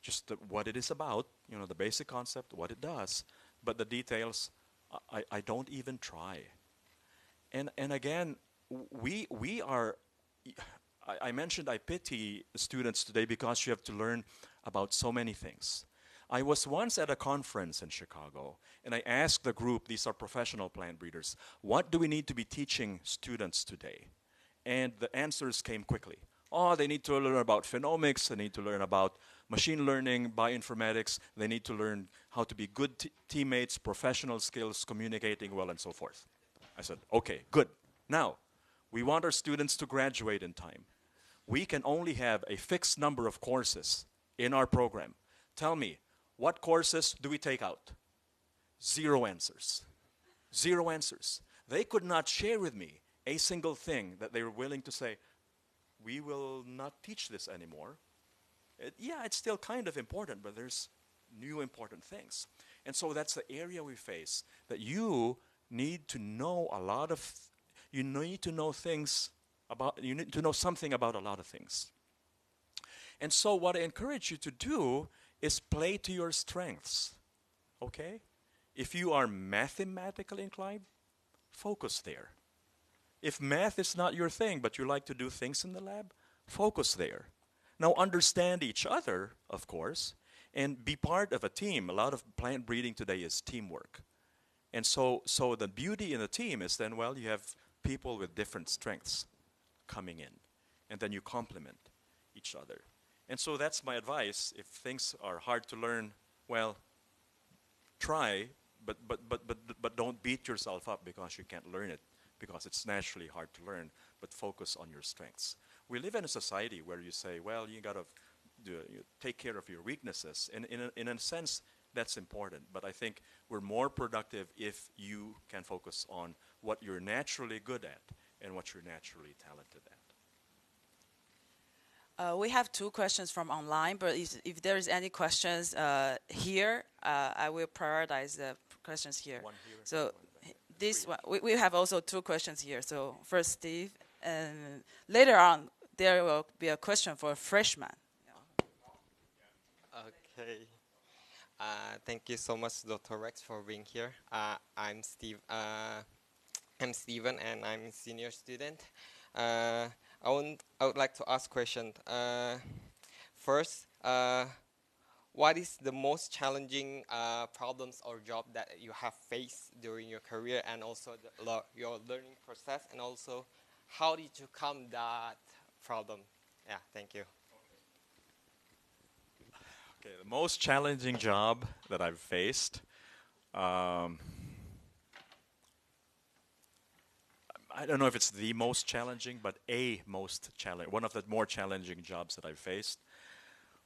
just what it is about, the basic concept, what it does, but the details, I don't even try. And again, we are, I mentioned I pity students today because you have to learn about so many things. I was once at a conference in Chicago, and I asked the group, these are professional plant breeders, what do we need to be teaching students today? And the answers came quickly. Oh, they need to learn about phenomics, they need to learn about machine learning, bioinformatics, they need to learn how to be good teammates, professional skills, communicating well, and so forth. I said, okay, good. Now, we want our students to graduate in time. We can only have a fixed number of courses in our program. Tell me, what courses do we take out? 0 answers. 0 answers. They could not share with me a single thing that they were willing to say, we will not teach this anymore. Yeah, it's still kind of important, but there's new important things. And so that's the area we face, that you need to know a lot of, you need to know things about, you need to know something about a lot of things. And so what I encourage you to do is play to your strengths, okay? If you are mathematically inclined, focus there. If math is not your thing, but you like to do things in the lab, focus there. Now understand each other, of course, and be part of a team. A lot of plant breeding today is teamwork. And so the beauty in a team is then, well, you have people with different strengths coming in, and then you complement each other. And so that's my advice. If things are hard to learn, well, try, but don't beat yourself up because you can't learn it, because it's naturally hard to learn, but focus on your strengths. We live in a society where you say, well, you got to take care of your weaknesses. And in a sense, that's important. But I think we're more productive if you can focus on what you're naturally good at and what you're naturally talented at. We have 2 questions from online, but if there is any questions here, I will prioritize the questions here. One here. So this one, we have also 2 questions here. So first Steve, and later on there will be a question for a freshman. Okay. Thank you so much, Dr. Rex, for being here. I'm Steven, and I'm a senior student. I would like to ask a question. First, what is the most challenging problems or job that you have faced during your career, and also your learning process, and also how did you come that problem? Yeah, thank you. Okay, the most challenging job that I've faced, I don't know if it's the most challenging, but one of the more challenging jobs that I've faced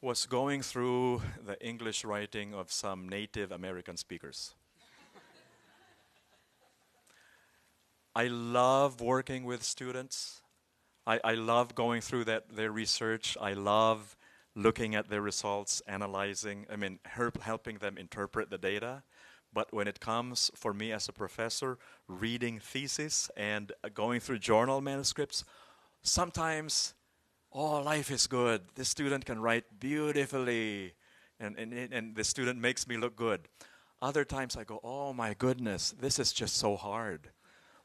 was going through the English writing of some Native American speakers. I love working with students. I love going through their research. I love looking at their results, analyzing, helping them interpret the data. But when it comes for me as a professor, reading thesis and going through journal manuscripts, sometimes, oh, life is good. The student can write beautifully, and the student makes me look good. Other times I go, oh my goodness, this is just so hard.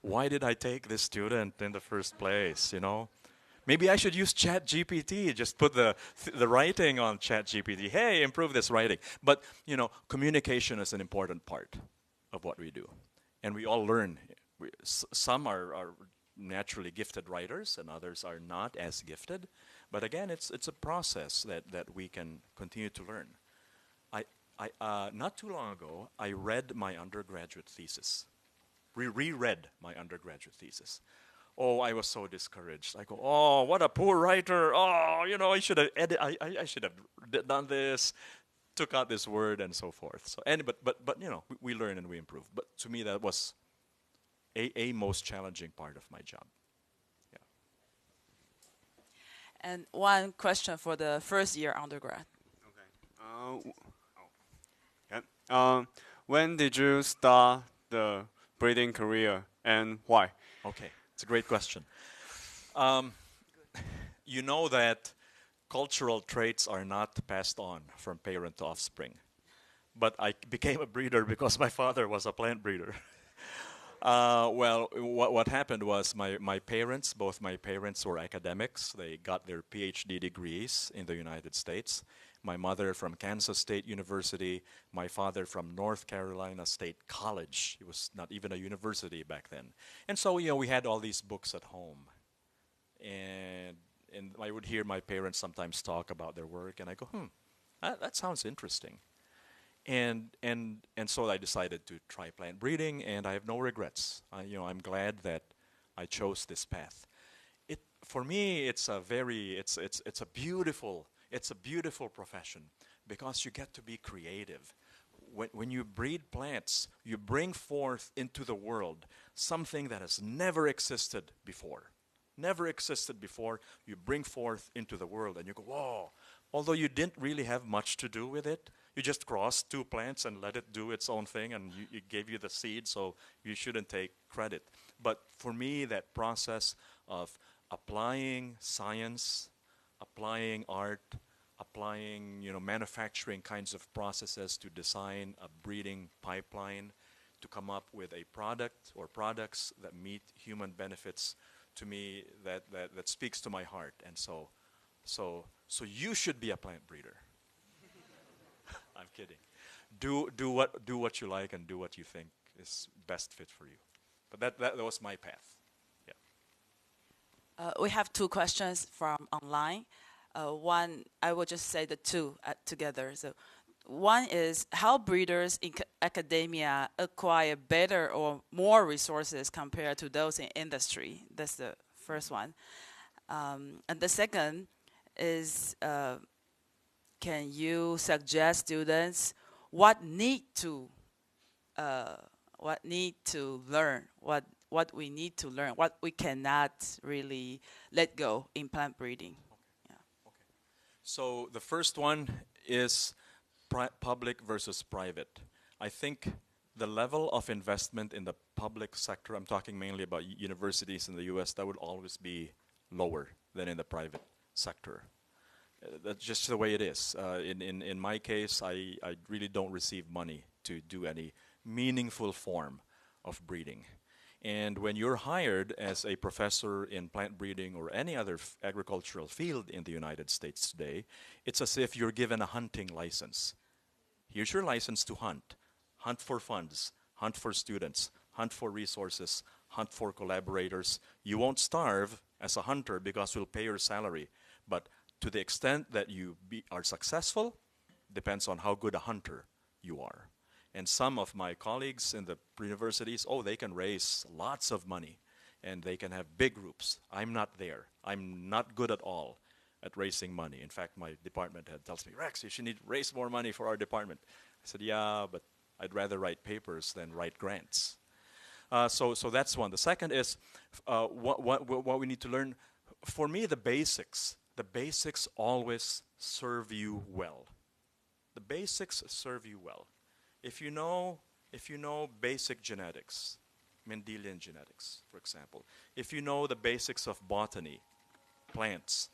Why did I take this student in the first place, you know? Maybe I should use ChatGPT, just put the writing on ChatGPT. Hey, improve this writing. But, you know, communication is an important part of what we do. And we all learn. Some are naturally gifted writers and others are not as gifted. But again, it's a process that we can continue to learn. Not too long ago, I read my undergraduate thesis. Reread my undergraduate thesis. Oh, I was so discouraged. I go, oh, what a poor writer. Oh, you know, I should have I should have done this, took out this word and so forth. So, but you know, we learn and we improve. But to me, that was a most challenging part of my job. Yeah. And one question for the first year undergrad. Okay. When did you start the breeding career and why? Okay, it's a great question. You know that cultural traits are not passed on from parent to offspring. But I became a breeder because my father was a plant breeder. Well, what happened was my parents, both my parents were academics. They got their PhD degrees in the United States. My mother from Kansas State University, my father from North Carolina State College. It was not even a university back then. And so, you know, we had all these books at home. And I would hear my parents sometimes talk about their work, and I go, that sounds interesting. And so I decided to try plant breeding, and I have no regrets. I'm glad that I chose this path. For me, it's a beautiful profession because you get to be creative. When you breed plants, you bring forth into the world something that has never existed before. Never existed before, you bring forth into the world, and you go, whoa. Although you didn't really have much to do with it, you just crossed two plants and let it do its own thing, and it gave you the seed, so you shouldn't take credit. But for me, that process of applying science, applying art, applying manufacturing kinds of processes to design a breeding pipeline, to come up with a product or products that meet human benefits, to me that speaks to my heart. And so you should be a plant breeder. I'm kidding. Do what you like and do what you think is best fit for you. But that was my path. Yeah. We have two questions from online. One, I will just say the two together. So, one is how breeders in academia acquire better or more resources compared to those in industry. That's the first one. And the second is, can you suggest students what need to learn, what we need to learn, what we cannot really let go in plant breeding? Okay. Yeah. Okay. So the first one is public versus private. I think the level of investment in the public sector, I'm talking mainly about universities in the US, that would always be lower than in the private sector. That's just the way it is. In my case, I really don't receive money to do any meaningful form of breeding. And when you're hired as a professor in plant breeding or any other agricultural field in the United States today, it's as if you're given a hunting license. Here's your license to hunt. Hunt for funds, hunt for students, hunt for resources, hunt for collaborators. You won't starve as a hunter because we'll pay your salary. But to the extent that you are successful, depends on how good a hunter you are. And some of my colleagues in the universities, they can raise lots of money and they can have big groups. I'm not there. I'm not good at all at raising money. In fact, my department head tells me, Rex, you should need to raise more money for our department. I said, yeah, but I'd rather write papers than write grants. So that's one. The second is what we need to learn. For me, the basics always serve you well. The basics serve you well. If you know basic genetics, Mendelian genetics, for example, if you know the basics of botany, plants,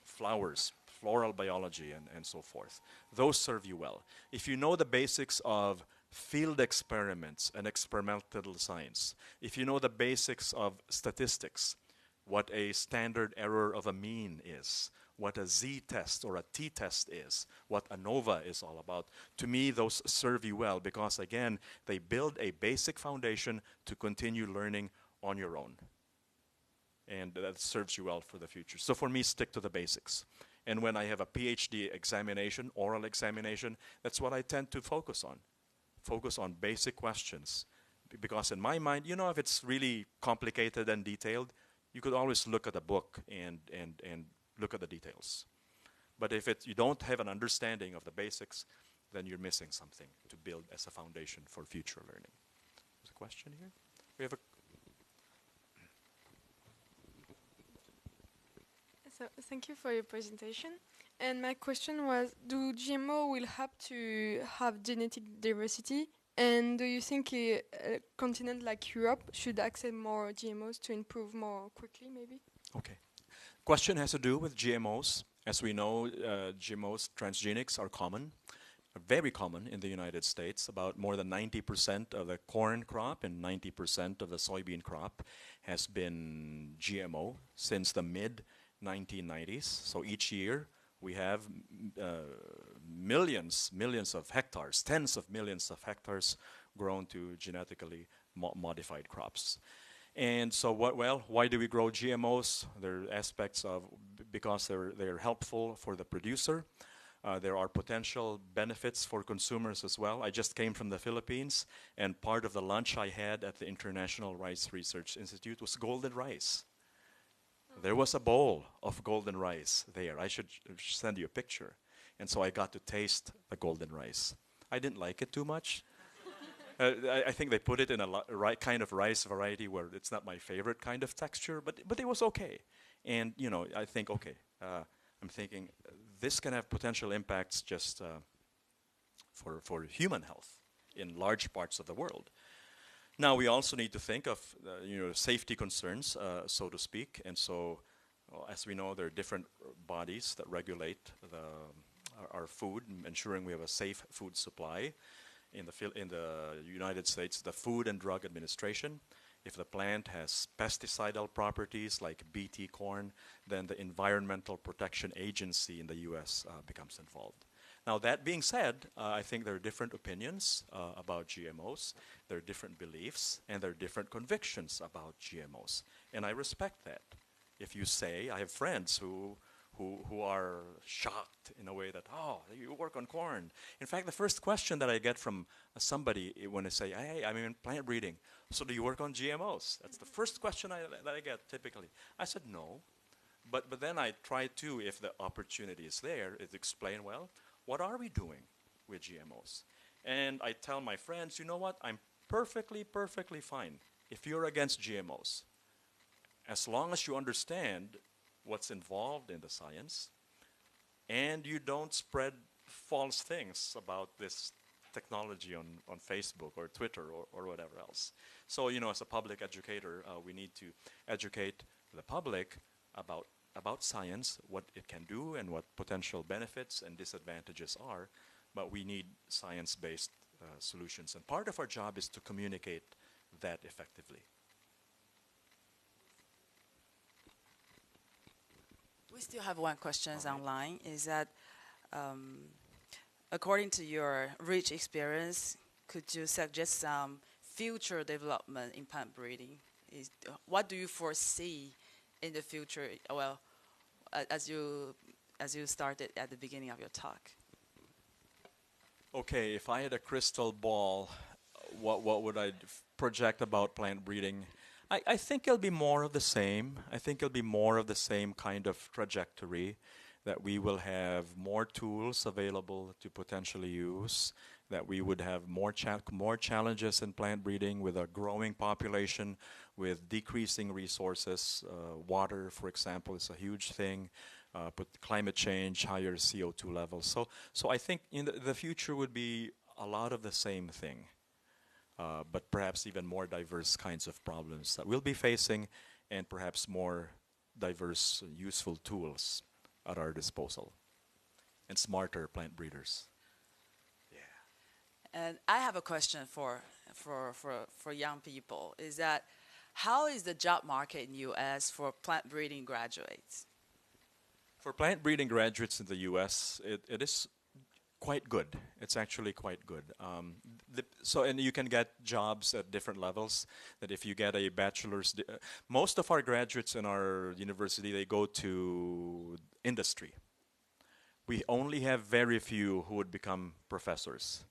flowers, floral biology, and so forth, those serve you well. If you know the basics of field experiments and experimental science, if you know the basics of statistics, what a standard error of a mean is, what a z-test or a t-test is, what ANOVA is all about, to me those serve you well because, again, they build a basic foundation to continue learning on your own. And that serves you well for the future. So for me, stick to the basics. And when I have a PhD examination, oral examination, that's what I tend to focus on. Focus on basic questions. Because in my mind, if it's really complicated and detailed, you could always look at a book and look at the details. But if you don't have an understanding of the basics, then you're missing something to build as a foundation for future learning. There's a question here? We have a So thank you for your presentation. And my question was, do GMO will help to have genetic diversity? And do you think a continent like Europe should accept more GMOs to improve more quickly, maybe? Okay. Question has to do with GMOs. As we know, GMOs, transgenics, are common, very common in the United States. About more than 90% of the corn crop and 90% of the soybean crop has been GMO since the mid-1990s. So each year we have millions of hectares, tens of millions of hectares grown to genetically modified crops. And so why do we grow GMOs? There are aspects of, because they're helpful for the producer. There are potential benefits for consumers as well. I just came from the Philippines, and part of the lunch I had at the International Rice Research Institute was golden rice. There was a bowl of golden rice there. I should send you a picture. And so I got to taste the golden rice. I didn't like it too much. I think they put it in a kind of rice variety where it's not my favorite kind of texture, but it was okay. And I think, okay, I'm thinking this can have potential impacts just for human health in large parts of the world. Now we also need to think of safety concerns, so to speak, and so as we know, there are different bodies that regulate our food, ensuring we have a safe food supply. In the United States, the Food and Drug Administration. If the plant has pesticidal properties like BT corn, then the Environmental Protection Agency in the U.S. becomes involved. Now that being said, I think there are different opinions about GMOs, there are different beliefs, and there are different convictions about GMOs. And I respect that. If you say, I have friends who are shocked in a way that, oh, you work on corn. In fact, the first question that I get from somebody when they say, hey, I'm in plant breeding, so do you work on GMOs? That's the first question that I get typically. I said no, but then I try to, if the opportunity is there, is explain, well, what are we doing with GMOs? And I tell my friends, you know what, I'm perfectly fine if you're against GMOs, as long as you understand what's involved in the science, and you don't spread false things about this technology on Facebook or Twitter or whatever else. So, as a public educator, we need to educate the public about science, what it can do and what potential benefits and disadvantages are, but we need science-based solutions. And part of our job is to communicate that effectively. We still have one question online, is that according to your rich experience, could you suggest some future development in plant breeding? What do you foresee in the future, well, as you started at the beginning of your talk? Okay, if I had a crystal ball, what would I project about plant breeding? I think it'll be more of the same. I think it'll be more of the same kind of trajectory, that we will have more tools available to potentially use, that we would have more challenges in plant breeding with a growing population, with decreasing resources. Water, for example, is a huge thing. But climate change, higher CO2 levels. So I think in the future would be a lot of the same thing, but perhaps even more diverse kinds of problems that we'll be facing, and perhaps more diverse, useful tools at our disposal, and smarter plant breeders. And I have a question for young people, is that how is the job market in U.S. for plant breeding graduates? For plant breeding graduates in the U.S., it is quite good. It's actually quite good. And you can get jobs at different levels. That if you get a bachelor's, most of our graduates in our university, they go to industry. We only have very few who would become professors.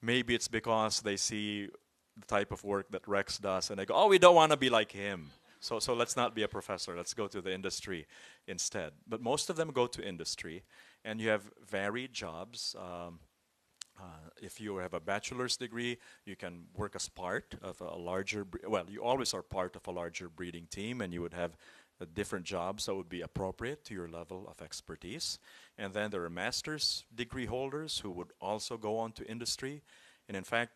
Maybe it's because they see the type of work that Rex does, and they go, oh, we don't want to be like him. So let's not be a professor. Let's go to the industry instead. But most of them go to industry, and you have varied jobs. If you have a bachelor's degree, you can work as part of a larger, you always are part of a larger breeding team, and you would have different jobs that would be appropriate to your level of expertise. And then there are master's degree holders who would also go on to industry. And in fact,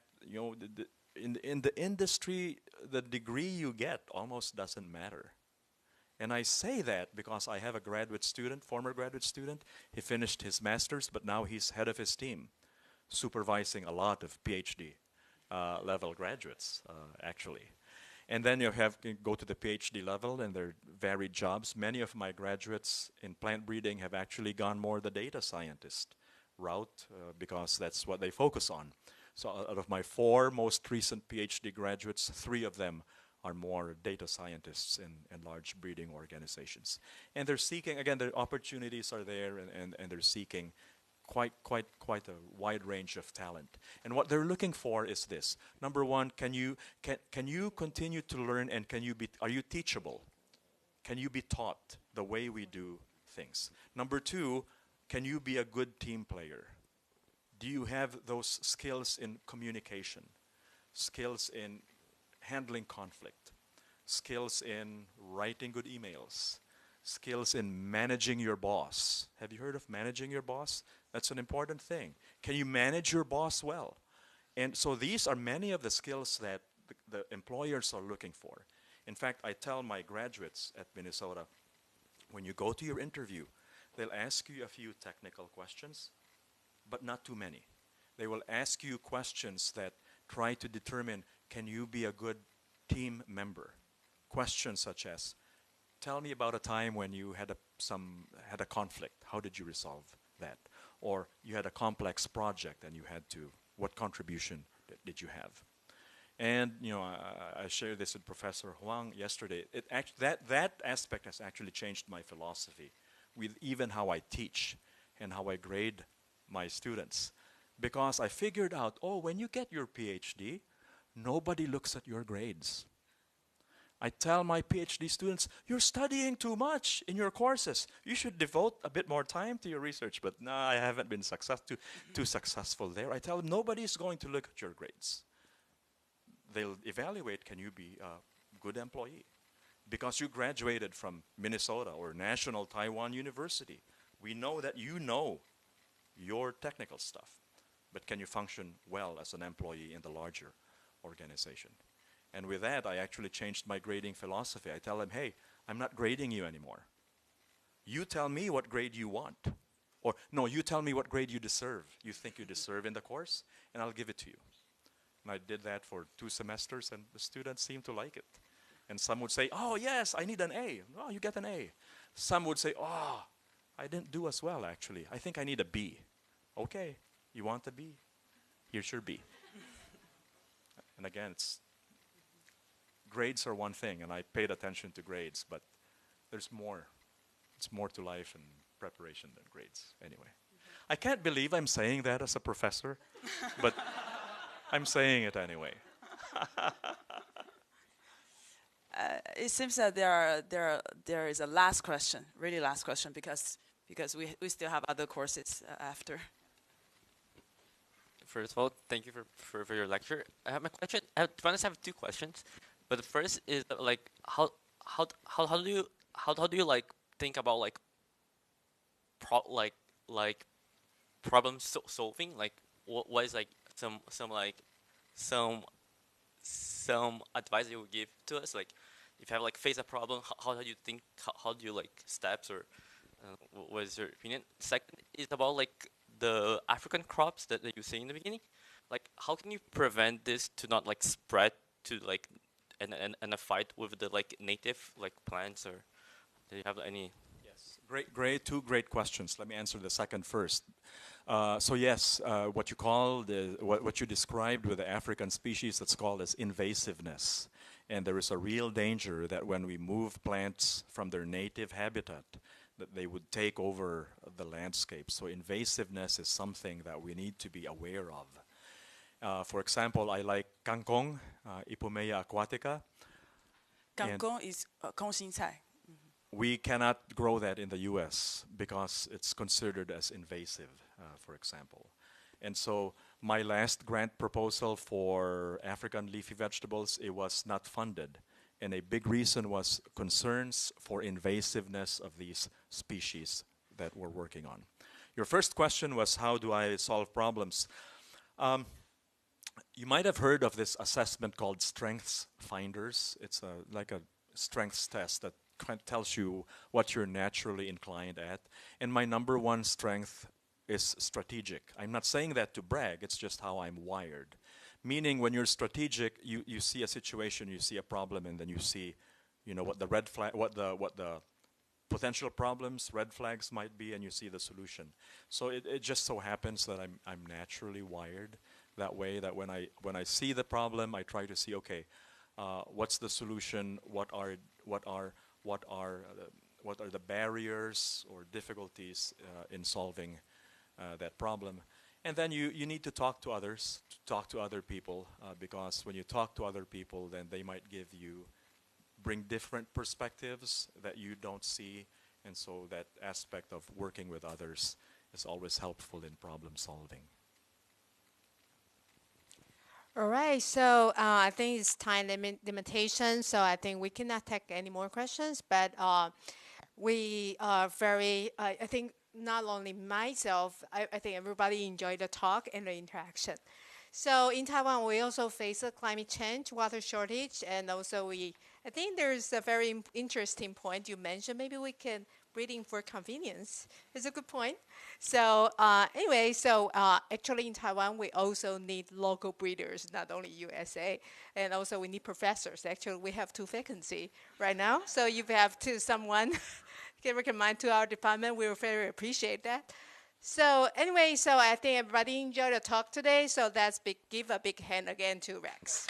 in the industry, the degree you get almost doesn't matter. And I say that because I have a graduate student, former graduate student. He finished his master's, but now he's head of his team, supervising a lot of PhD level graduates, actually. And then you go to the PhD level, and there are varied jobs. Many of my graduates in plant breeding have actually gone more the data scientist route, because that's what they focus on. So out of my 4 most recent PhD graduates, 3 of them are more data scientists in large breeding organizations. And they're seeking, again, the opportunities are there, and they're seeking quite a wide range of talent. And what they're looking for is this. Number one, can you continue to learn, and are you teachable? Can you be taught the way we do things? Number 2, can you be a good team player? Do you have those skills in communication, skills in handling conflict, skills in writing good emails, skills in managing your boss? Have you heard of managing your boss? That's an important thing. Can you manage your boss well? And so these are many of the skills that the employers are looking for. In fact, I tell my graduates at Minnesota, when you go to your interview, they'll ask you a few technical questions, but not too many. They will ask you questions that try to determine, can you be a good team member? Questions such as, tell me about a time when you had a conflict. How did you resolve that? Or you had a complex project and what contribution did you have? And I shared this with Professor Huang yesterday. That aspect has actually changed my philosophy with even how I teach and how I grade my students. Because I figured out, when you get your PhD, nobody looks at your grades. I tell my PhD students, you're studying too much in your courses. You should devote a bit more time to your research. But no, I haven't been too successful there. I tell them, nobody's going to look at your grades. They'll evaluate, can you be a good employee? Because you graduated from Minnesota or National Taiwan University. We know that you know your technical stuff. But can you function well as an employee in the larger organization? And with that, I actually changed my grading philosophy. I tell them, hey, I'm not grading you anymore. You tell me what grade you want. Or, no, you tell me what grade you deserve. You think you deserve in the course, and I'll give it to you. And I did that for 2 semesters, and the students seemed to like it. And some would say, oh, yes, I need an A. Oh, you get an A. Some would say, oh, I didn't do as well, actually. I think I need a B. Okay, you want a B? Here's your B. And again, grades are one thing, and I paid attention to grades, but there's more. It's more to life and preparation than grades, anyway. I can't believe I'm saying that as a professor, but I'm saying it anyway. It seems that there is a last question, really last question, because we still have other courses after. First of all, thank you for your lecture. I have my question. I have two questions, but the first is like how do you like think about like problem solving? Like what is like some advice you would give to us? Like if you have like face a problem, how do you think? How do you like steps or what is your opinion? Second is about like the African crops that you say in the beginning. Like how can you prevent this to not like spread to like and a fight with the like native like plants, or do you have any? Yes, two great questions. Let me answer the second first. So yes, what you described with the African species, that's called as invasiveness, and there is a real danger that when we move plants from their native habitat, that they would take over the landscape. So invasiveness is something that we need to be aware of. For example, I like kangkong, Ipomoea aquatica. Kangkong is 空心菜. We cannot grow that in the US because it's considered as invasive, for example. And so my last grant proposal for African leafy vegetables, it was not funded. And a big reason was concerns for invasiveness of these species that we're working on. Your first question was, how do I solve problems? You might have heard of this assessment called Strengths Finders. It's like a strengths test that tells you what you're naturally inclined at. And my number one strength is strategic. I'm not saying that to brag, it's just how I'm wired. Meaning when you're strategic, you see a situation, you see a problem, and then you see, what the red flag, what the potential problems, red flags might be, and you see the solution. So it just so happens that I'm naturally wired that way, that when I see the problem, I try to see, okay, what's the solution? What are the barriers or difficulties in solving that problem? And then you need to talk to others, talk to other people, because when you talk to other people, then they might bring different perspectives that you don't see, and so that aspect of working with others is always helpful in problem solving. All right, so I think it's time limitation, so I think we cannot take any more questions, but we are very, I think not only myself, I think everybody enjoyed the talk and the interaction. So in Taiwan, we also face a climate change, water shortage, and also I think there's a very interesting point you mentioned. Maybe we can breeding for convenience. It's a good point. So anyway, actually in Taiwan, we also need local breeders, not only USA, and also we need professors. Actually, we have 2 vacancies right now. So if you have someone can recommend to our department, we will very appreciate that. So anyway, I think everybody enjoyed the talk today. So let's give a big hand again to Rex.